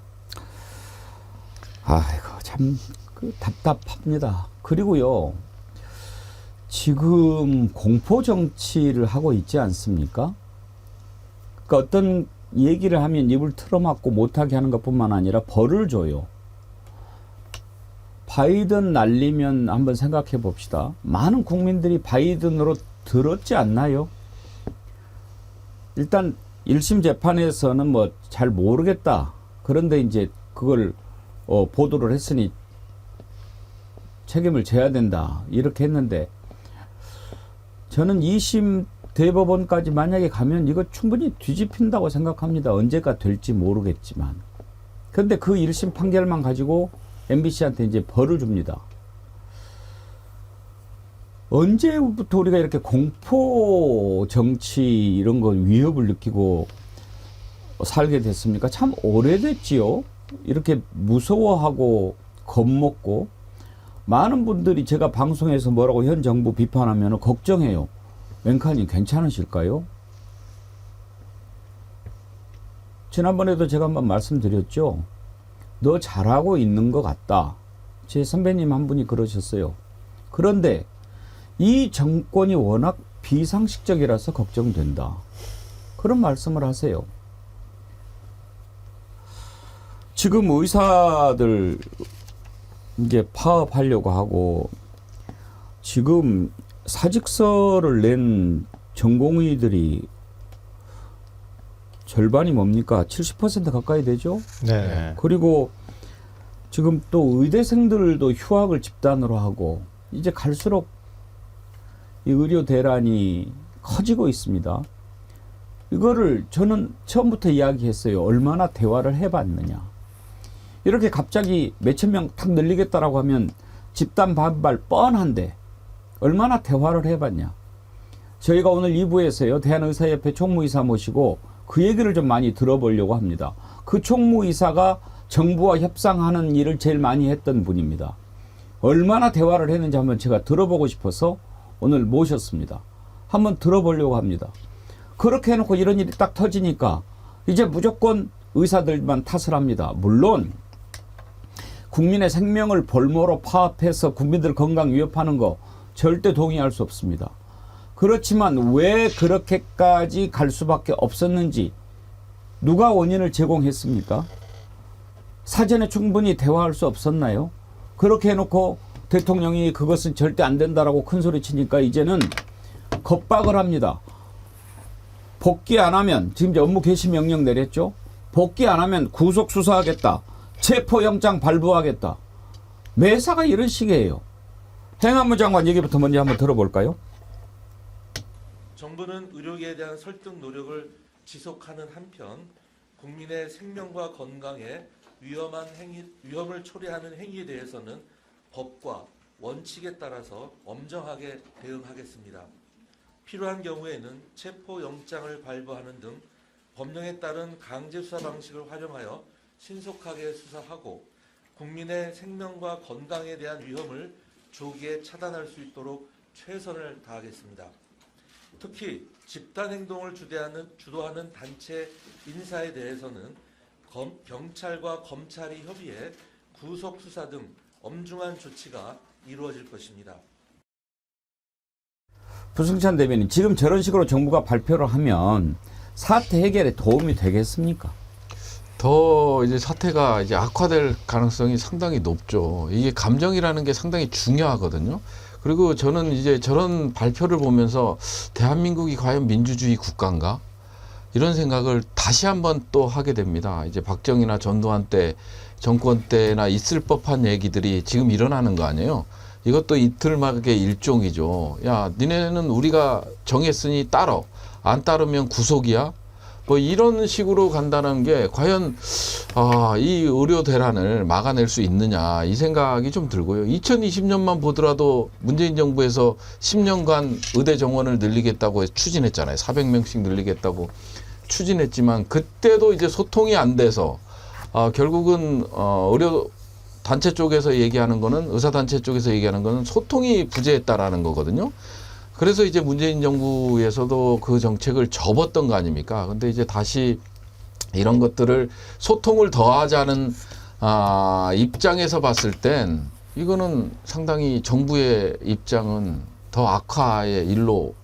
아이고 참 답답합니다. 그리고요. 지금 공포 정치를 하고 있지 않습니까? 그러니까 어떤 얘기를 하면 입을 틀어막고 못하게 하는 것뿐만 아니라 벌을 줘요. 바이든 날리면 한번 생각해 봅시다. 많은 국민들이 바이든으로 들었지 않나요? 일단 1심 재판에서는 뭐 잘 모르겠다. 그런데 이제 그걸 보도를 했으니 책임을 져야 된다. 이렇게 했는데 저는 2심 대법원까지 만약에 가면 이거 충분히 뒤집힌다고 생각합니다. 언제가 될지 모르겠지만. 그런데 그 1심 판결만 가지고 MBC한테 이제 벌을 줍니다. 언제부터 우리가 이렇게 공포 정치 이런 거 위협을 느끼고 살게 됐습니까? 참 오래됐지요. 이렇게 무서워하고 겁먹고 많은 분들이 제가 방송에서 뭐라고 현 정부 비판하면 걱정해요. 앵커님 괜찮으실까요? 지난번에도 제가 한번 말씀드렸죠. 너 잘하고 있는 것 같다. 제 선배님 한 분이 그러셨어요. 그런데 이 정권이 워낙 비상식적이라서 걱정된다. 그런 말씀을 하세요. 지금 의사들 이제 파업하려고 하고 지금 사직서를 낸 전공의들이 절반이 뭡니까? 70% 가까이 되죠? 네. 그리고 지금 또 의대생들도 휴학을 집단으로 하고 이제 갈수록 이 의료 대란이 커지고 있습니다. 이거를 저는 처음부터 이야기했어요. 얼마나 대화를 해봤느냐. 이렇게 갑자기 몇천 명 탁 늘리겠다라고 하면 집단 반발 뻔한데 얼마나 대화를 해봤냐. 저희가 오늘 2부에서요. 대한의사협회 총무이사 모시고 그 얘기를 좀 많이 들어보려고 합니다. 그 총무이사가 정부와 협상하는 일을 제일 많이 했던 분입니다. 얼마나 대화를 했는지 한번 제가 들어보고 싶어서 오늘 모셨습니다. 한번 들어보려고 합니다. 그렇게 해놓고 이런 일이 딱 터지니까 이제 무조건 의사들만 탓을 합니다. 물론 국민의 생명을 볼모로 파업해서 국민들 건강 위협하는 거 절대 동의할 수 없습니다. 그렇지만 왜 그렇게까지 갈 수밖에 없었는지 누가 원인을 제공했습니까? 사전에 충분히 대화할 수 없었나요? 그렇게 해놓고 대통령이 그것은 절대 안 된다라고 큰 소리 치니까 이제는 겁박을 합니다. 복귀 안 하면 지금 이제 업무 개시 명령 내렸죠. 복귀 안 하면 구속 수사하겠다. 체포영장 발부하겠다. 매사가 이런 식이에요. 행안부 장관 얘기부터 먼저 한번 들어볼까요? 정부는 의료계에 대한 설득 노력을 지속하는 한편 국민의 생명과 건강에 위험을 초래하는 행위에 대해서는 법과 원칙에 따라서 엄정하게 대응하겠습니다. 필요한 경우에는 체포영장을 발부하는 등 법령에 따른 강제수사 방식을 활용하여 신속하게 수사하고 국민의 생명과 건강에 대한 위험을 조기에 차단할 수 있도록 최선을 다하겠습니다. 특히 집단행동을 주도하는 단체 인사에 대해서는 경찰과 검찰이 협의해 구속수사 등 엄중한 조치가 이루어질 것입니다. 부승찬 대변인, 지금 저런 식으로 정부가 발표를 하면 사태 해결에 도움이 되겠습니까? 더 이제 사태가 이제 악화될 가능성이 상당히 높죠. 이게 감정이라는 게 상당히 중요하거든요. 그리고 저는 이제 저런 발표를 보면서 대한민국이 과연 민주주의 국가인가? 이런 생각을 다시 한번 또 하게 됩니다. 이제 박정희나 전두환 때 정권 때나 있을 법한 얘기들이 지금 일어나는 거 아니에요. 이것도 이틀막의 일종이죠. 야, 니네는 우리가 정했으니 따러. 안 따르면 구속이야. 뭐 이런 식으로 간다는 게 과연 이 의료 대란을 막아낼 수 있느냐 이 생각이 좀 들고요. 2020년만 보더라도 문재인 정부에서 10년간 의대 정원을 늘리겠다고 추진했잖아요. 400명씩 늘리겠다고 추진했지만 그때도 이제 소통이 안 돼서 결국은 의료 단체 쪽에서 얘기하는 거는 의사단체 쪽에서 얘기하는 거는 소통이 부재했다라는 거거든요. 그래서 이제 문재인 정부에서도 그 정책을 접었던 거 아닙니까? 근데 이제 다시 이런 것들을 소통을 더하자는 입장에서 봤을 땐 이거는 상당히 정부의 입장은 더 악화의 일로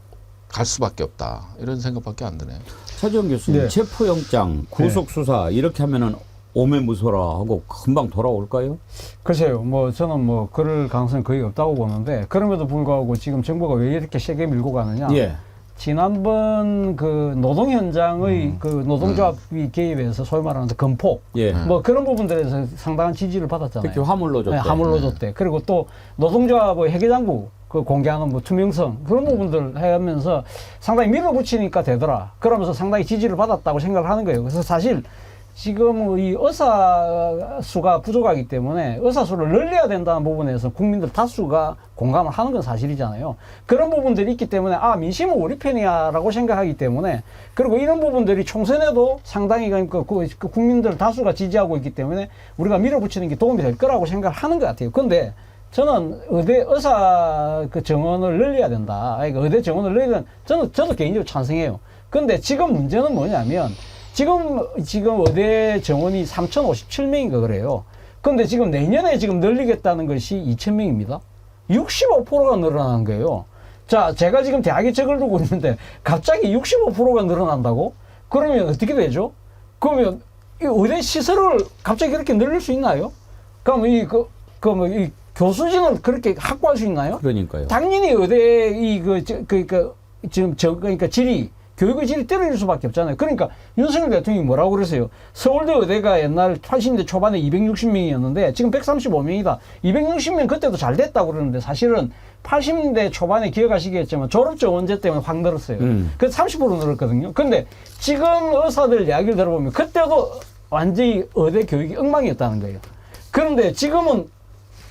갈 수밖에 없다. 이런 생각밖에 안 드네요. 차지원 교수님, 네. 체포영장, 구속수사 이렇게 하면은 오매무소라 하고 금방 돌아올까요? 글쎄요, 뭐 저는 뭐 그럴 가능성이 거의 없다고 보는데 그럼에도 불구하고 지금 정부가 왜 이렇게 세게 밀고 가느냐? 예. 지난번 그 노동 현장의 그 노동조합이 개입해서 소위 말하는 검포 예. 뭐 그런 부분들에서 상당한 지지를 받았잖아요. 특히 화물노조 때. 네, 화물노조 때. 그리고 또 노동조합의 회계장부 그 공개하는 뭐 투명성 그런 부분들 하면서 상당히 밀어붙이니까 되더라. 그러면서 상당히 지지를 받았다고 생각을 하는 거예요. 그래서 사실 지금 이 의사 수가 부족하기 때문에 의사 수를 늘려야 된다는 부분에서 국민들 다수가 공감을 하는 건 사실이잖아요. 그런 부분들이 있기 때문에 아 민심은 우리 편이야라고 생각하기 때문에 그리고 이런 부분들이 총선에도 상당히 그러니까 그 국민들 다수가 지지하고 있기 때문에 우리가 밀어붙이는 게 도움이 될 거라고 생각을 하는 것 같아요. 근데 저는 의사 그 정원을 늘려야 된다. 그러니까 의대 정원을 늘리는 저도 개인적으로 찬성해요. 근데 지금 문제는 뭐냐면 지금 의대 정원이 3,057명인가 그래요. 근데 지금 내년에 지금 늘리겠다는 것이 2,000명입니다. 65%가 늘어나는 거예요. 자, 제가 지금 대학에 적을 두고 있는데 갑자기 65%가 늘어난다고? 그러면 어떻게 되죠? 그러면 이 의대 시설을 갑자기 그렇게 늘릴 수 있나요? 그럼 이 교수진을 그렇게 확보할 수 있나요? 그러니까요. 당연히 의대 그러니까 질이 교육의 질이 떨어질 수밖에 없잖아요. 그러니까 윤석열 대통령이 뭐라고 그러세요? 서울대 의대가 옛날 80대 초반에 260명이었는데 지금 135명이다. 260명 그때도 잘 됐다고 그러는데 사실은 80대 초반에 기억하시겠지만 졸업정원제 때문에 확 늘었어요. 그래서 30% 늘었거든요. 근데 지금 의사들 이야기를 들어보면 그때도 완전히 의대 교육이 엉망이었다는 거예요. 그런데 지금은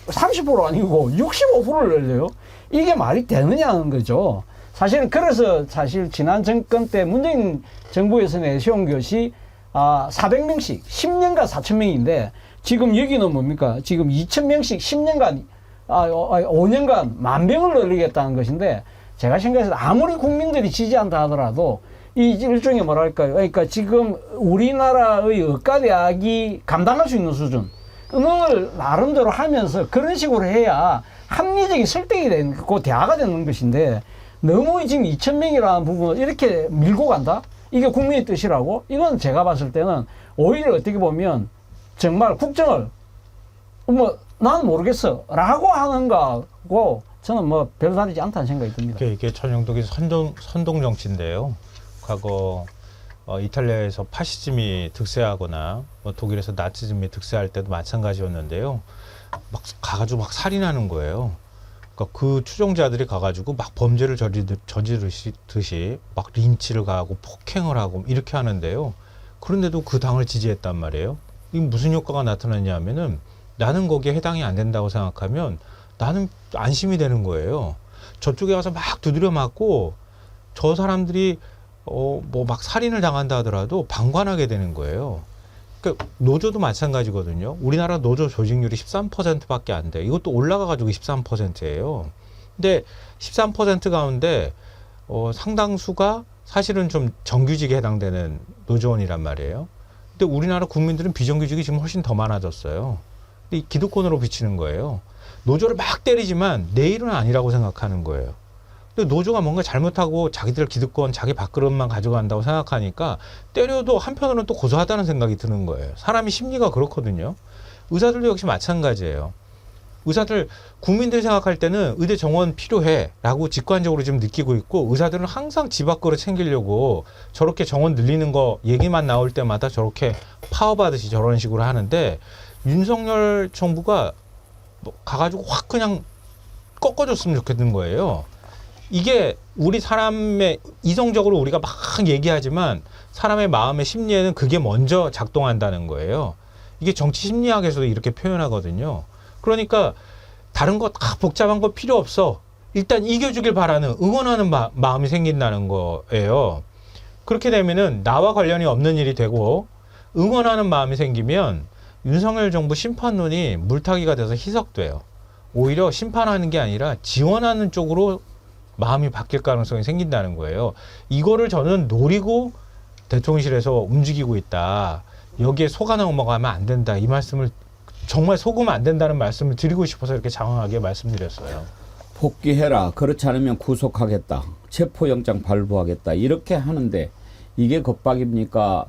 30% 아니고 65%를 늘려요. 이게 말이 되느냐는 거죠. 사실은 그래서 사실 지난 정권 때 문재인 정부에서 내세운 것이 400명씩 10년간 4,000명인데 지금 여기는 뭡니까? 지금 2,000명씩 10년간 5년간 10,000명을 늘리겠다는 것인데 제가 생각해서 아무리 국민들이 지지한다 하더라도 이 일종의 뭐랄까요? 그러니까 지금 우리나라의 의과대학이 감당할 수 있는 수준을 나름대로 하면서 그런 식으로 해야 합리적인 설득이 되는 그 대화가 되는 것인데 너무 지금 2,000명이라는 부분을 이렇게 밀고 간다? 이게 국민의 뜻이라고? 이건 제가 봤을 때는 오히려 어떻게 보면 정말 국정을 난 모르겠어 라고 하는 거하고 저는 뭐 별다르지 않다는 생각이 듭니다. 이게 전형적인 선동 정치인데요. 과거 이탈리아에서 파시즘이 득세하거나 뭐 독일에서 나치즘이 득세할 때도 마찬가지였는데요. 막 가가지고 막 살인하는 거예요. 그러니까 그 추종자들이 가가지고 막 범죄를 저지르듯이 막 린치를 가하고 폭행을 하고 이렇게 하는데요. 그런데도 그 당을 지지했단 말이에요. 이게 무슨 효과가 나타났냐면은 나는 거기에 해당이 안 된다고 생각하면 나는 안심이 되는 거예요. 저쪽에 가서 막 두드려 맞고 저 사람들이 뭐 막 살인을 당한다 하더라도 방관하게 되는 거예요. 그러니까 노조도 마찬가지거든요. 우리나라 노조 조직률이 13%밖에 안 돼. 이것도 올라가가지고 13%예요. 근데 13% 가운데 상당수가 사실은 좀 정규직에 해당되는 노조원이란 말이에요. 근데 우리나라 국민들은 비정규직이 지금 훨씬 더 많아졌어요. 근데 이 기득권으로 비치는 거예요. 노조를 막 때리지만 내 일은 아니라고 생각하는 거예요. 근데 노조가 뭔가 잘못하고 자기들 기득권, 자기 밥그릇만 가져간다고 생각하니까 때려도 한편으로는 또 고소하다는 생각이 드는 거예요. 사람이 심리가 그렇거든요. 의사들도 역시 마찬가지예요. 의사들, 국민들이 생각할 때는 의대 정원 필요해라고 직관적으로 지금 느끼고 있고 의사들은 항상 집 앞그릇 챙기려고 저렇게 정원 늘리는 거 얘기만 나올 때마다 저렇게 파업하듯이 저런 식으로 하는데 윤석열 정부가 가가지고 확 그냥 꺾어줬으면 좋겠는 거예요. 이게 우리 사람의 이성적으로 우리가 막 얘기하지만 사람의 마음의 심리에는 그게 먼저 작동한다는 거예요. 이게 정치 심리학에서도 이렇게 표현하거든요. 그러니까 다른 거 다 복잡한 거 필요 없어. 일단 이겨주길 바라는 응원하는 마음이 생긴다는 거예요. 그렇게 되면은 나와 관련이 없는 일이 되고 응원하는 마음이 생기면 윤석열 정부 심판론이 물타기가 돼서 희석돼요. 오히려 심판하는 게 아니라 지원하는 쪽으로 마음이 바뀔 가능성이 생긴다는 거예요. 이거를 저는 노리고 대통령실에서 움직이고 있다. 여기에 속아 넘어가면 안 된다. 이 말씀을 정말 속으면 안 된다는 말씀을 드리고 싶어서 이렇게 장황하게 말씀드렸어요. 복귀해라. 그렇지 않으면 구속하겠다. 체포영장 발부하겠다 이렇게 하는데 이게 겁박입니까?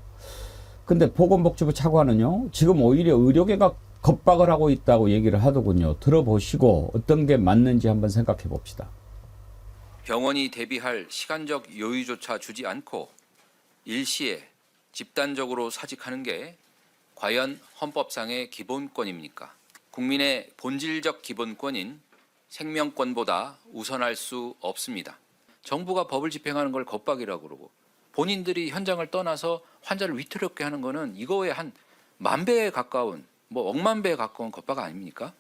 근데 보건복지부 차관은요 지금 오히려 의료계가 겁박을 하고 있다고 얘기를 하더군요. 들어보시고 어떤 게 맞는지 한번 생각해 봅시다. 병원이 대비할 시간적 여유조차 주지 않고 일시에 집단적으로 사직하는 게 과연 헌법상의 기본권입니까? 국민의 본질적 기본권인 생명권보다 우선할 수 없습니다. 정부가 법을 집행하는 걸 겁박이라고 그러고 본인들이 현장을 떠나서 환자를 위태롭게 하는 거는 이거에 한 10,000배에 가까운 뭐 억만 배에 가까운 겁박 아닙니까?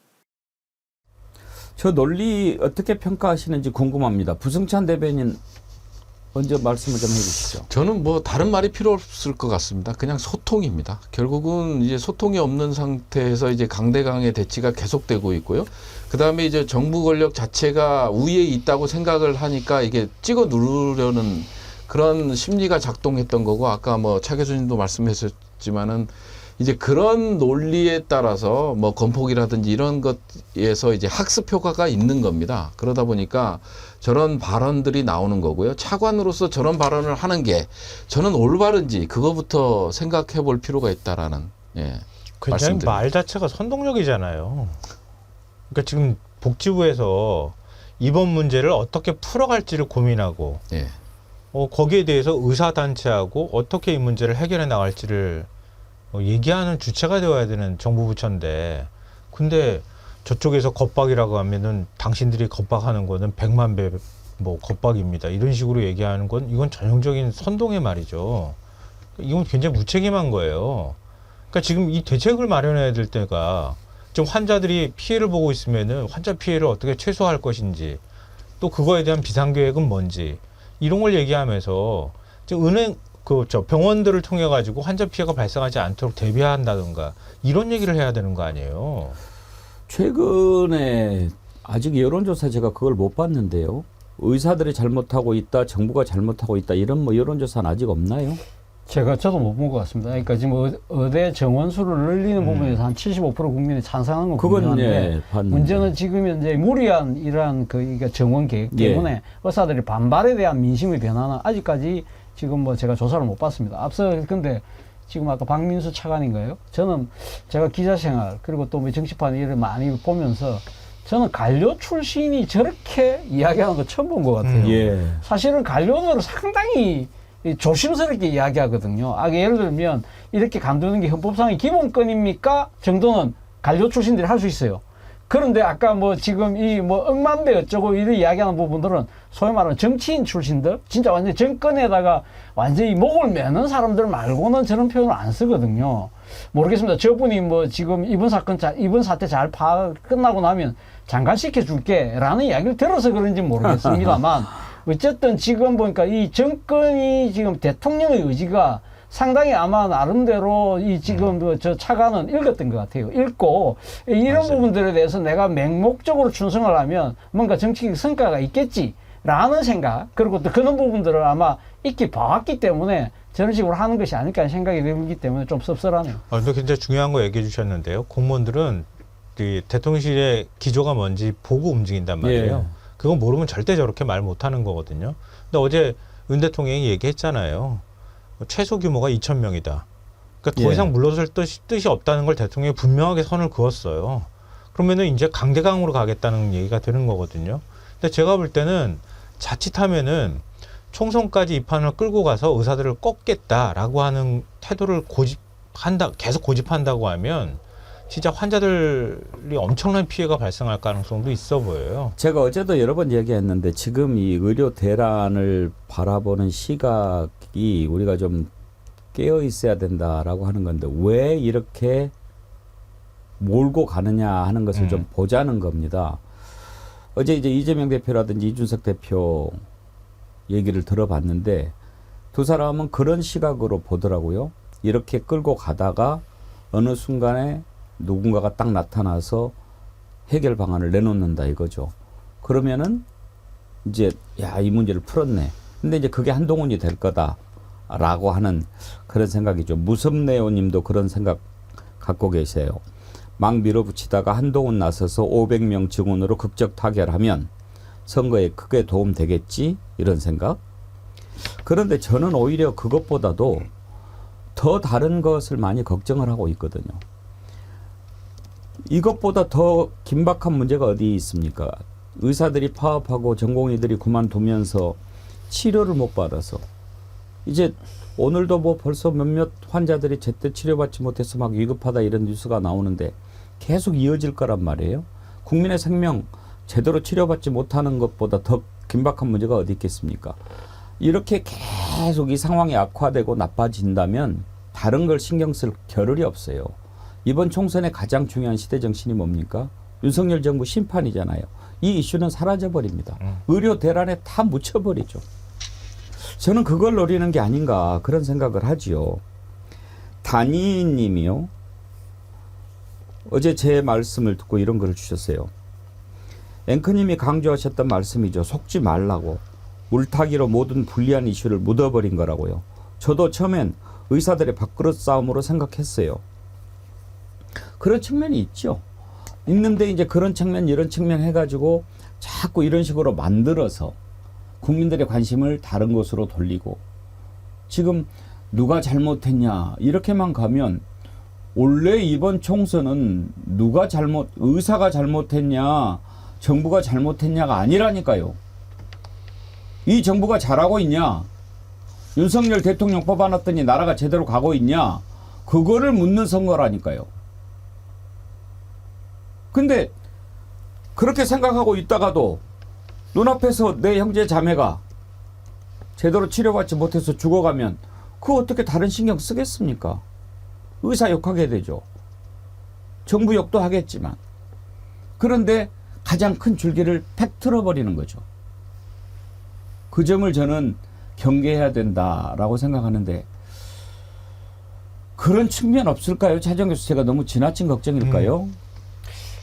저 논리 어떻게 평가하시는지 궁금합니다. 부승찬 대변인 먼저 말씀을 좀 해주시죠. 저는 뭐 다른 말이 필요 없을 것 같습니다. 그냥 소통입니다. 결국은 이제 소통이 없는 상태에서 이제 강대강의 대치가 계속되고 있고요. 그 다음에 이제 정부 권력 자체가 우위에 있다고 생각을 하니까 이게 찍어 누르려는 그런 심리가 작동했던 거고, 아까 뭐 차 교수님도 말씀하셨지만은 이제 그런 논리에 따라서 뭐 건폭이라든지 이런 것에서 이제 학습 효과가 있는 겁니다. 그러다 보니까 저런 발언들이 나오는 거고요. 차관으로서 저런 발언을 하는 게 저는 올바른지 그거부터 생각해 볼 필요가 있다라는 굉장히 말씀드립니다. 말 자체가 선동적이잖아요. 그러니까 지금 복지부에서 이번 문제를 어떻게 풀어갈지를 고민하고 예. 거기에 대해서 의사단체하고 어떻게 이 문제를 해결해 나갈지를 얘기하는 주체가 되어야 되는 정부 부처인데, 근데 저쪽에서 겁박이라고 하면은 당신들이 겁박하는 거는 100만 배 뭐 겁박입니다, 이런 식으로 얘기하는 건 이건 전형적인 선동의 말이죠. 이건 굉장히 무책임한 거예요. 그러니까 지금 이 대책을 마련해야 될 때가 좀 환자들이 피해를 보고 있으면은 환자 피해를 어떻게 최소화할 것인지, 또 그거에 대한 비상계획은 뭔지, 이런 걸 얘기하면서 지금 병원들을 통해 가지고 환자 피해가 발생하지 않도록 대비한다든가 이런 얘기를 해야 되는 거 아니에요. 최근에 아직 여론조사 제가 그걸 못 봤는데요. 의사들이 잘못하고 있다, 정부가 잘못하고 있다 이런 뭐 여론조사는 아직 없나요? 저도 못 본 것 같습니다. 그러니까 지금 의대 정원수를 늘리는 부분에서 한 75% 국민이 찬성하는 건 그건 분명한데, 봤는데. 문제는 지금 현재 무리한 이러한 그러니까 정원 계획 때문에 의사들이 반발에 대한 민심의 변화는 아직까지 지금 뭐 제가 조사를 못 봤습니다. 앞서 근데 지금 아까 박민수 차관인가요? 저는 제가 기자 생활 그리고 또 뭐 정치판 일을 많이 보면서 저는 관료 출신이 저렇게 이야기하는 거 처음 본 것 같아요. 예. 사실은 관료들은 상당히 조심스럽게 이야기하거든요. 예를 들면 이렇게 간두는 게 헌법상의 기본권입니까? 정도는 관료 출신들이 할 수 있어요. 그런데 아까 뭐 지금 이 뭐 억만 배 어쩌고 이런 이야기하는 부분들은 소위 말하는 정치인 출신들, 진짜 완전히 정권에다가 완전히 목을 매는 사람들 말고는 저런 표현을 안 쓰거든요. 모르겠습니다. 저분이 뭐 지금 이번 사태 잘 끝나고 나면 장관시켜 줄게라는 이야기를 들어서 그런지 모르겠습니다만 어쨌든 지금 보니까 이 정권이 지금 대통령의 의지가 상당히 아마 나름대로 이 지금 저 차관은 읽었던 것 같아요. 읽고 이런 맞아요. 부분들에 대해서 내가 맹목적으로 충성을 하면 뭔가 정치적 성과가 있겠지라는 생각, 그리고 또 그런 부분들을 아마 익히 봐왔기 때문에 저런 식으로 하는 것이 아닐까 하는 생각이 들기 때문에 좀 씁쓸하네요. 근데 굉장히 중요한 거 얘기해 주셨는데요. 공무원들은 이 대통령실의 기조가 뭔지 보고 움직인단 말이에요. 그건 모르면 절대 저렇게 말 못하는 거거든요. 근데 어제 윤 대통령이 얘기했잖아요. 최소 규모가 2,000명이다. 그러니까 더 이상 물러설 뜻이 없다는 걸 대통령이 분명하게 선을 그었어요. 그러면은 이제 강대강으로 가겠다는 얘기가 되는 거거든요. 근데 제가 볼 때는 자칫하면은 총선까지 이 판을 끌고 가서 의사들을 꺾겠다라고 하는 태도를 계속 고집한다고 하면 진짜 환자들이 엄청난 피해가 발생할 가능성도 있어 보여요. 제가 어제도 여러 번 얘기했는데 지금 이 의료 대란을 바라보는 시각이 우리가 좀 깨어 있어야 된다라고 하는 건데 왜 이렇게 몰고 가느냐 하는 것을 좀 보자는 겁니다. 어제 이제 이재명 대표라든지 이준석 대표 얘기를 들어봤는데 두 사람은 그런 시각으로 보더라고요. 이렇게 끌고 가다가 어느 순간에 누군가가 딱 나타나서 해결 방안을 내놓는다 이거죠. 그러면은 이제 이 문제를 풀었네. 근데 이제 그게 한동훈이 될 거다라고 하는 그런 생각이죠. 무섭네요 님도 그런 생각 갖고 계세요. 막 밀어붙이다가 한동훈 나서서 500명 증언으로 극적 타결하면 선거에 크게 도움 되겠지 이런 생각. 그런데 저는 오히려 그것보다도 더 다른 것을 많이 걱정을 하고 있거든요. 이것보다 더 긴박한 문제가 어디 있습니까? 의사들이 파업하고 전공의들이 그만두면서 치료를 못 받아서 이제 오늘도 뭐 벌써 몇몇 환자들이 제때 치료받지 못해서 막 위급하다 이런 뉴스가 나오는데 계속 이어질 거란 말이에요. 국민의 생명 제대로 치료받지 못하는 것보다 더 긴박한 문제가 어디 있겠습니까? 이렇게 계속 이 상황이 악화되고 나빠진다면 다른 걸 신경 쓸 겨를이 없어요. 이번 총선의 가장 중요한 시대 정신이 뭡니까? 윤석열 정부 심판이잖아요. 이 이슈는 사라져버립니다. 의료 대란에 다 묻혀버리죠. 저는 그걸 노리는 게 아닌가 그런 생각을 하지요. 단이님이요. 어제 제 말씀을 듣고 이런 글을 주셨어요. 앵커님이 강조하셨던 말씀이죠. 속지 말라고. 물타기로 모든 불리한 이슈를 묻어버린 거라고요. 저도 처음엔 의사들의 밥그릇 싸움으로 생각했어요. 그런 측면이 있죠. 있는데 이제 그런 측면 이런 측면 해가지고 자꾸 이런 식으로 만들어서 국민들의 관심을 다른 곳으로 돌리고 지금 누가 잘못했냐 이렇게만 가면 원래 이번 총선은 누가 의사가 잘못했냐 정부가 잘못했냐가 아니라니까요. 이 정부가 잘하고 있냐 윤석열 대통령 뽑아놨더니 나라가 제대로 가고 있냐 그거를 묻는 선거라니까요. 근데 그렇게 생각하고 있다가도 눈앞에서 내 형제 자매가 제대로 치료받지 못해서 죽어가면 그거 어떻게 다른 신경 쓰겠습니까? 의사 욕하게 되죠. 정부 욕도 하겠지만. 그런데 가장 큰 줄기를 팩 틀어버리는 거죠. 그 점을 저는 경계해야 된다라고 생각하는데 그런 측면 없을까요? 차정 교수 제가 너무 지나친 걱정일까요?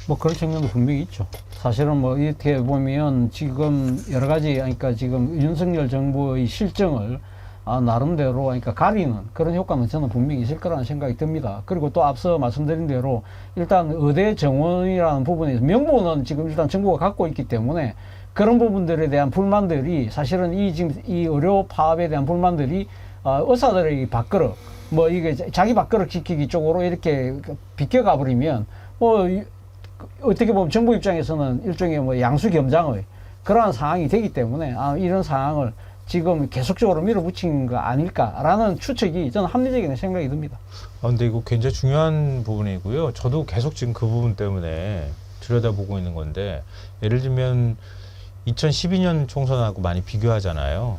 뭐 그런 측면도 분명히 있죠. 사실은 뭐 이렇게 보면 지금 여러 가지 그러니까 지금 윤석열 정부의 실정을 나름대로 그러니까 가리는 그런 효과는 저는 분명히 있을 거라는 생각이 듭니다. 그리고 또 앞서 말씀드린 대로 일단 의대 정원이라는 부분에서 명분은 지금 일단 정부가 갖고 있기 때문에 그런 부분들에 대한 불만들이 사실은 지금 이 의료 파업에 대한 불만들이 의사들의 밥그릇 뭐 이게 자기 밥그릇 지키기 쪽으로 이렇게 비껴가 버리면 뭐 어떻게 보면 정부 입장에서는 일종의 뭐 양수겸장의 그러한 상황이 되기 때문에 이런 상황을 지금 계속적으로 밀어붙인 거 아닐까라는 추측이 저는 합리적인 생각이 듭니다. 근데 이거 굉장히 중요한 부분이고요. 저도 계속 지금 그 부분 때문에 들여다보고 있는 건데 예를 들면 2012년 총선하고 많이 비교하잖아요.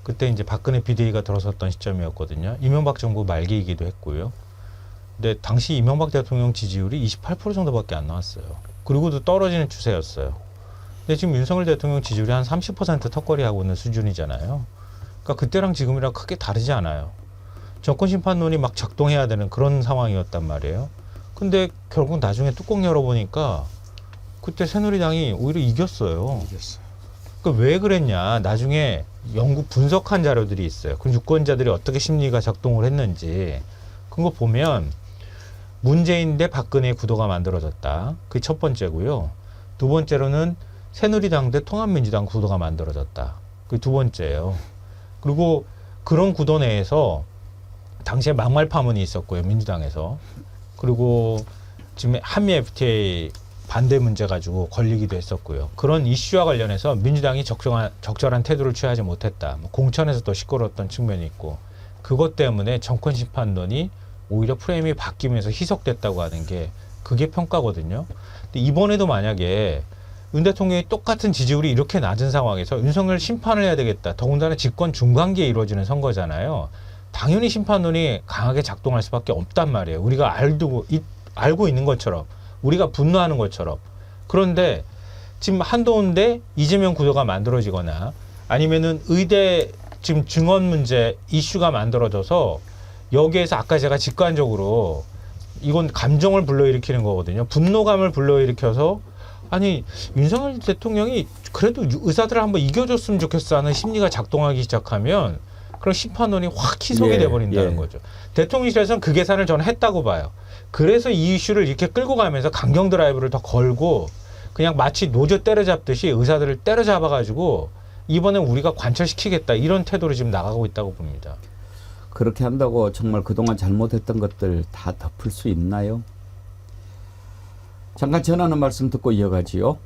그때 이제 박근혜 비대위가 들어섰던 시점이었거든요. 이명박 정부 말기이기도 했고요. 근데 당시 이명박 대통령 지지율이 28% 정도밖에 안 나왔어요. 그리고도 떨어지는 추세였어요. 근데 지금 윤석열 대통령 지지율이 한 30% 턱걸이하고 있는 수준이잖아요. 그러니까 그때랑 지금이랑 크게 다르지 않아요. 정권 심판론이 막 작동해야 되는 그런 상황이었단 말이에요. 근데 결국 나중에 뚜껑 열어보니까 그때 새누리당이 오히려 이겼어요. 그러니까 왜 그랬냐. 나중에 연구 분석한 자료들이 있어요. 그 유권자들이 어떻게 심리가 작동을 했는지. 그거 보면 문재인 대 박근혜 구도가 만들어졌다. 그게 첫 번째고요. 두 번째로는 새누리당 대 통합민주당 구도가 만들어졌다. 그게 두 번째예요. 그리고 그런 구도 내에서 당시에 막말 파문이 있었고요. 민주당에서. 그리고 지금 한미 FTA 반대 문제 가지고 걸리기도 했었고요. 그런 이슈와 관련해서 민주당이 적절한 태도를 취하지 못했다. 공천에서 또 시끄러웠던 측면이 있고 그것 때문에 정권 심판론이 오히려 프레임이 바뀌면서 희석됐다고 하는 게 그게 평가거든요. 근데 이번에도 만약에 윤 대통령이 똑같은 지지율이 이렇게 낮은 상황에서 윤석열 심판을 해야 되겠다. 더군다나 집권 중간기에 이루어지는 선거잖아요. 당연히 심판론이 강하게 작동할 수밖에 없단 말이에요. 우리가 알고 있는 것처럼 우리가 분노하는 것처럼. 그런데 지금 한동훈 대 이재명 구도가 만들어지거나 아니면은 의대 지금 증언 문제 이슈가 만들어져서 여기에서 아까 제가 직관적으로 이건 감정을 불러일으키는 거거든요. 분노감을 불러일으켜서 아니 윤석열 대통령이 그래도 의사들을 한번 이겨줬으면 좋겠어 하는 심리가 작동하기 시작하면 그런 심판론이 확 희석이 돼버린다는 거죠. 대통령실에서는 그 계산을 저는 했다고 봐요. 그래서 이 이슈를 이렇게 끌고 가면서 강경 드라이브를 더 걸고 그냥 마치 노조 때려잡듯이 의사들을 때려잡아가지고 이번에 우리가 관철시키겠다 이런 태도로 지금 나가고 있다고 봅니다. 그렇게 한다고 정말 그동안 잘못했던 것들 다 덮을 수 있나요? 잠깐 전하는 말씀 듣고 이어가지요.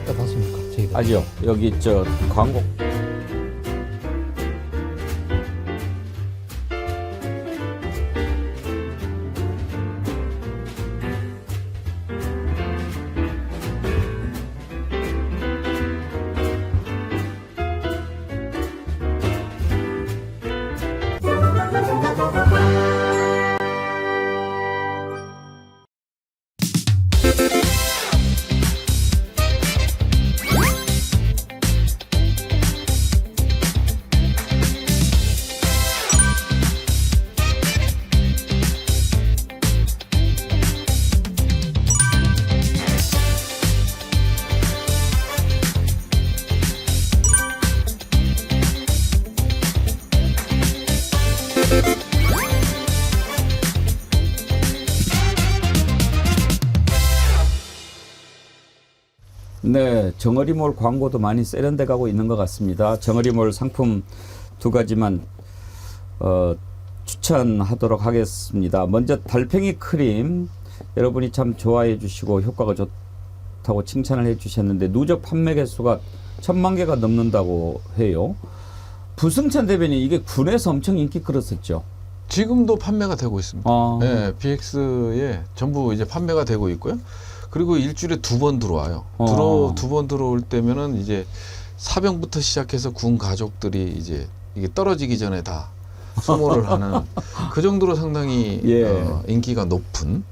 봤습니까? 저희가. 아니요. 여기 저 광고. 네, 정어리몰 광고도 많이 세련돼 가고 있는 것 같습니다. 정어리몰 상품 2가지만 추천하도록 하겠습니다. 먼저 달팽이 크림, 여러분이 참 좋아해 주시고 효과가 좋다고 칭찬을 해 주셨는데 누적 판매 개수가 1000만 개가 넘는다고 해요. 부승찬 대변인, 이게 군에서 엄청 인기 끌었었죠. 지금도 판매가 되고 있습니다. 아. 네, BX에 전부 이제 판매가 되고 있고요. 그리고 일주일에 2번 들어와요. 2번 들어올 때면은 이제 사병부터 시작해서 군 가족들이 이제 이게 떨어지기 전에 다 소모를 하는 그 정도로 상당히 인기가 높은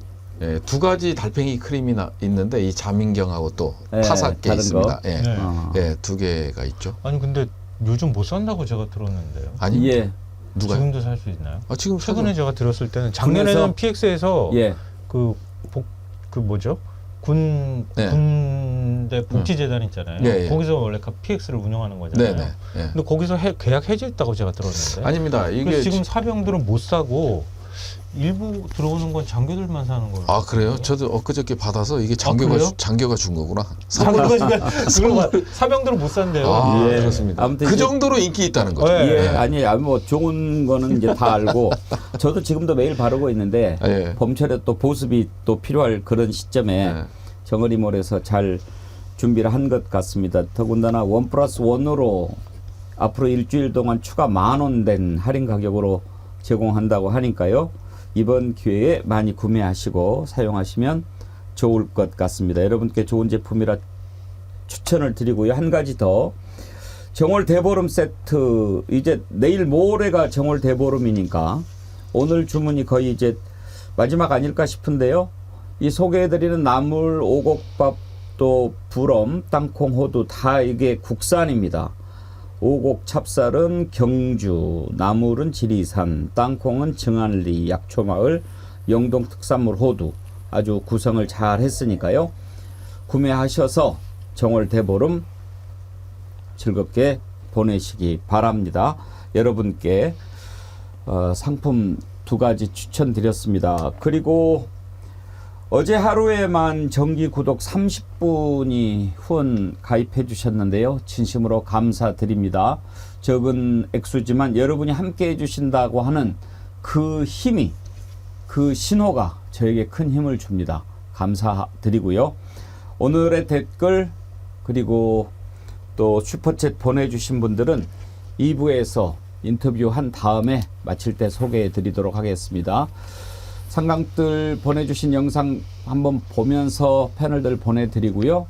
2가지 달팽이 크림이 있는데 이 자민경하고 또 타사께 있습니다. 예, 예, 2개가 있죠. 아니 근데 요즘 못 산다고 제가 들었는데요. 아니, 예. 누가 지금도 살 수 있나요? 지금 최근에 제가 들었을 때는 작년에는 PX에서 예. 그 뭐죠? 군대 복지재단 있잖아요. 예, 예. 거기서 원래 PX를 운영하는 거잖아요. 네네. 예. 근데 거기서 계약 해지했다고 제가 들었는데. 아닙니다. 이게 그래서 지금 사병들은 못 사고 일부 들어오는 건 장교들만 사는 거예요. 아, 그래요? 저도 엊그저께 받아서 이게 장교가 준 거구나. 사병들은 못 산대요. 아, 예. 그렇습니다. 아무튼 그 이제- 정도로 인기 있다는 거죠. 예, 아니, 뭐 좋은 거는 이제 다 알고 저도 지금도 매일 바르고 있는데 예. 봄철에 또 보습이 또 필요할 그런 시점에 예. 정어리몰에서 잘 준비를 한 것 같습니다. 더군다나 1+1으로 앞으로 일주일 동안 추가 10,000원 된 할인 가격으로 제공한다고 하니까요. 이번 기회에 많이 구매하시고 사용하시면 좋을 것 같습니다. 여러분께 좋은 제품이라 추천을 드리고요. 한 가지 더. 정월 대보름 세트, 이제 내일 모레가 정월 대보름이니까 오늘 주문이 거의 이제 마지막 아닐까 싶은데요. 이 소개해드리는 나물, 오곡밥, 또 부럼, 땅콩, 호두 다 이게 국산입니다. 오곡 찹쌀은 경주, 나물은 지리산, 땅콩은 증안리, 약초마을, 영동 특산물 호두 아주 구성을 잘 했으니까요. 구매하셔서 정월 대보름 즐겁게 보내시기 바랍니다. 여러분께 상품 2가지 추천드렸습니다. 그리고 어제 하루에만 정기 구독 30분이 후원 가입해 주셨는데요. 진심으로 감사드립니다. 적은 액수지만 여러분이 함께 해 주신다고 하는 그 힘이, 그 신호가 저에게 큰 힘을 줍니다. 감사드리고요. 오늘의 댓글 그리고 또 슈퍼챗 보내주신 분들은 2부에서 인터뷰한 다음에 마칠 때 소개해 드리도록 하겠습니다. 상강들 보내주신 영상 한번 보면서 패널들 보내드리고요.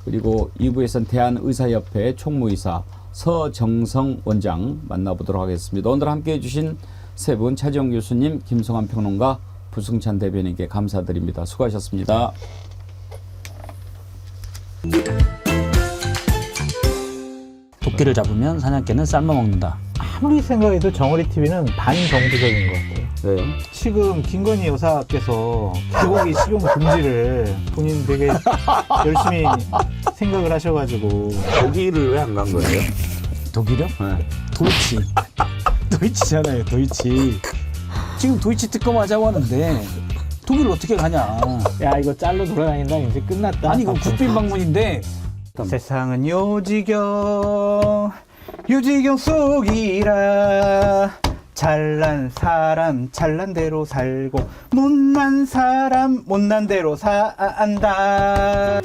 그리고 2부에서는 대한의사협회 총무이사 서정성 원장 만나보도록 하겠습니다. 오늘 함께해 주신 세 분, 차지영 교수님, 김성환 평론가, 부승찬 대변인께 감사드립니다. 수고하셨습니다. 도끼를 잡으면 사냥개는 삶아 먹는다. 아무리 생각해도 정어리 TV는 반정부적인 것 같아요. 네. 지금 김건희 여사께서 개고기 식용 금지를 본인 되게 열심히 생각을 하셔가지고 독일을 왜 안 간 거예요? 독일이요? 네. 도이치. 도이치잖아요, 도이치. 지금 도이치 특검 하자고 하는데 독일을 어떻게 가냐. 야, 이거 짤로 돌아다닌다. 이제 끝났다. 아니, 이거 국빈 방문인데. 세상은 유지경 속이라. 잘난 사람 잘난 대로 살고 못난 사람 못난 대로 산다.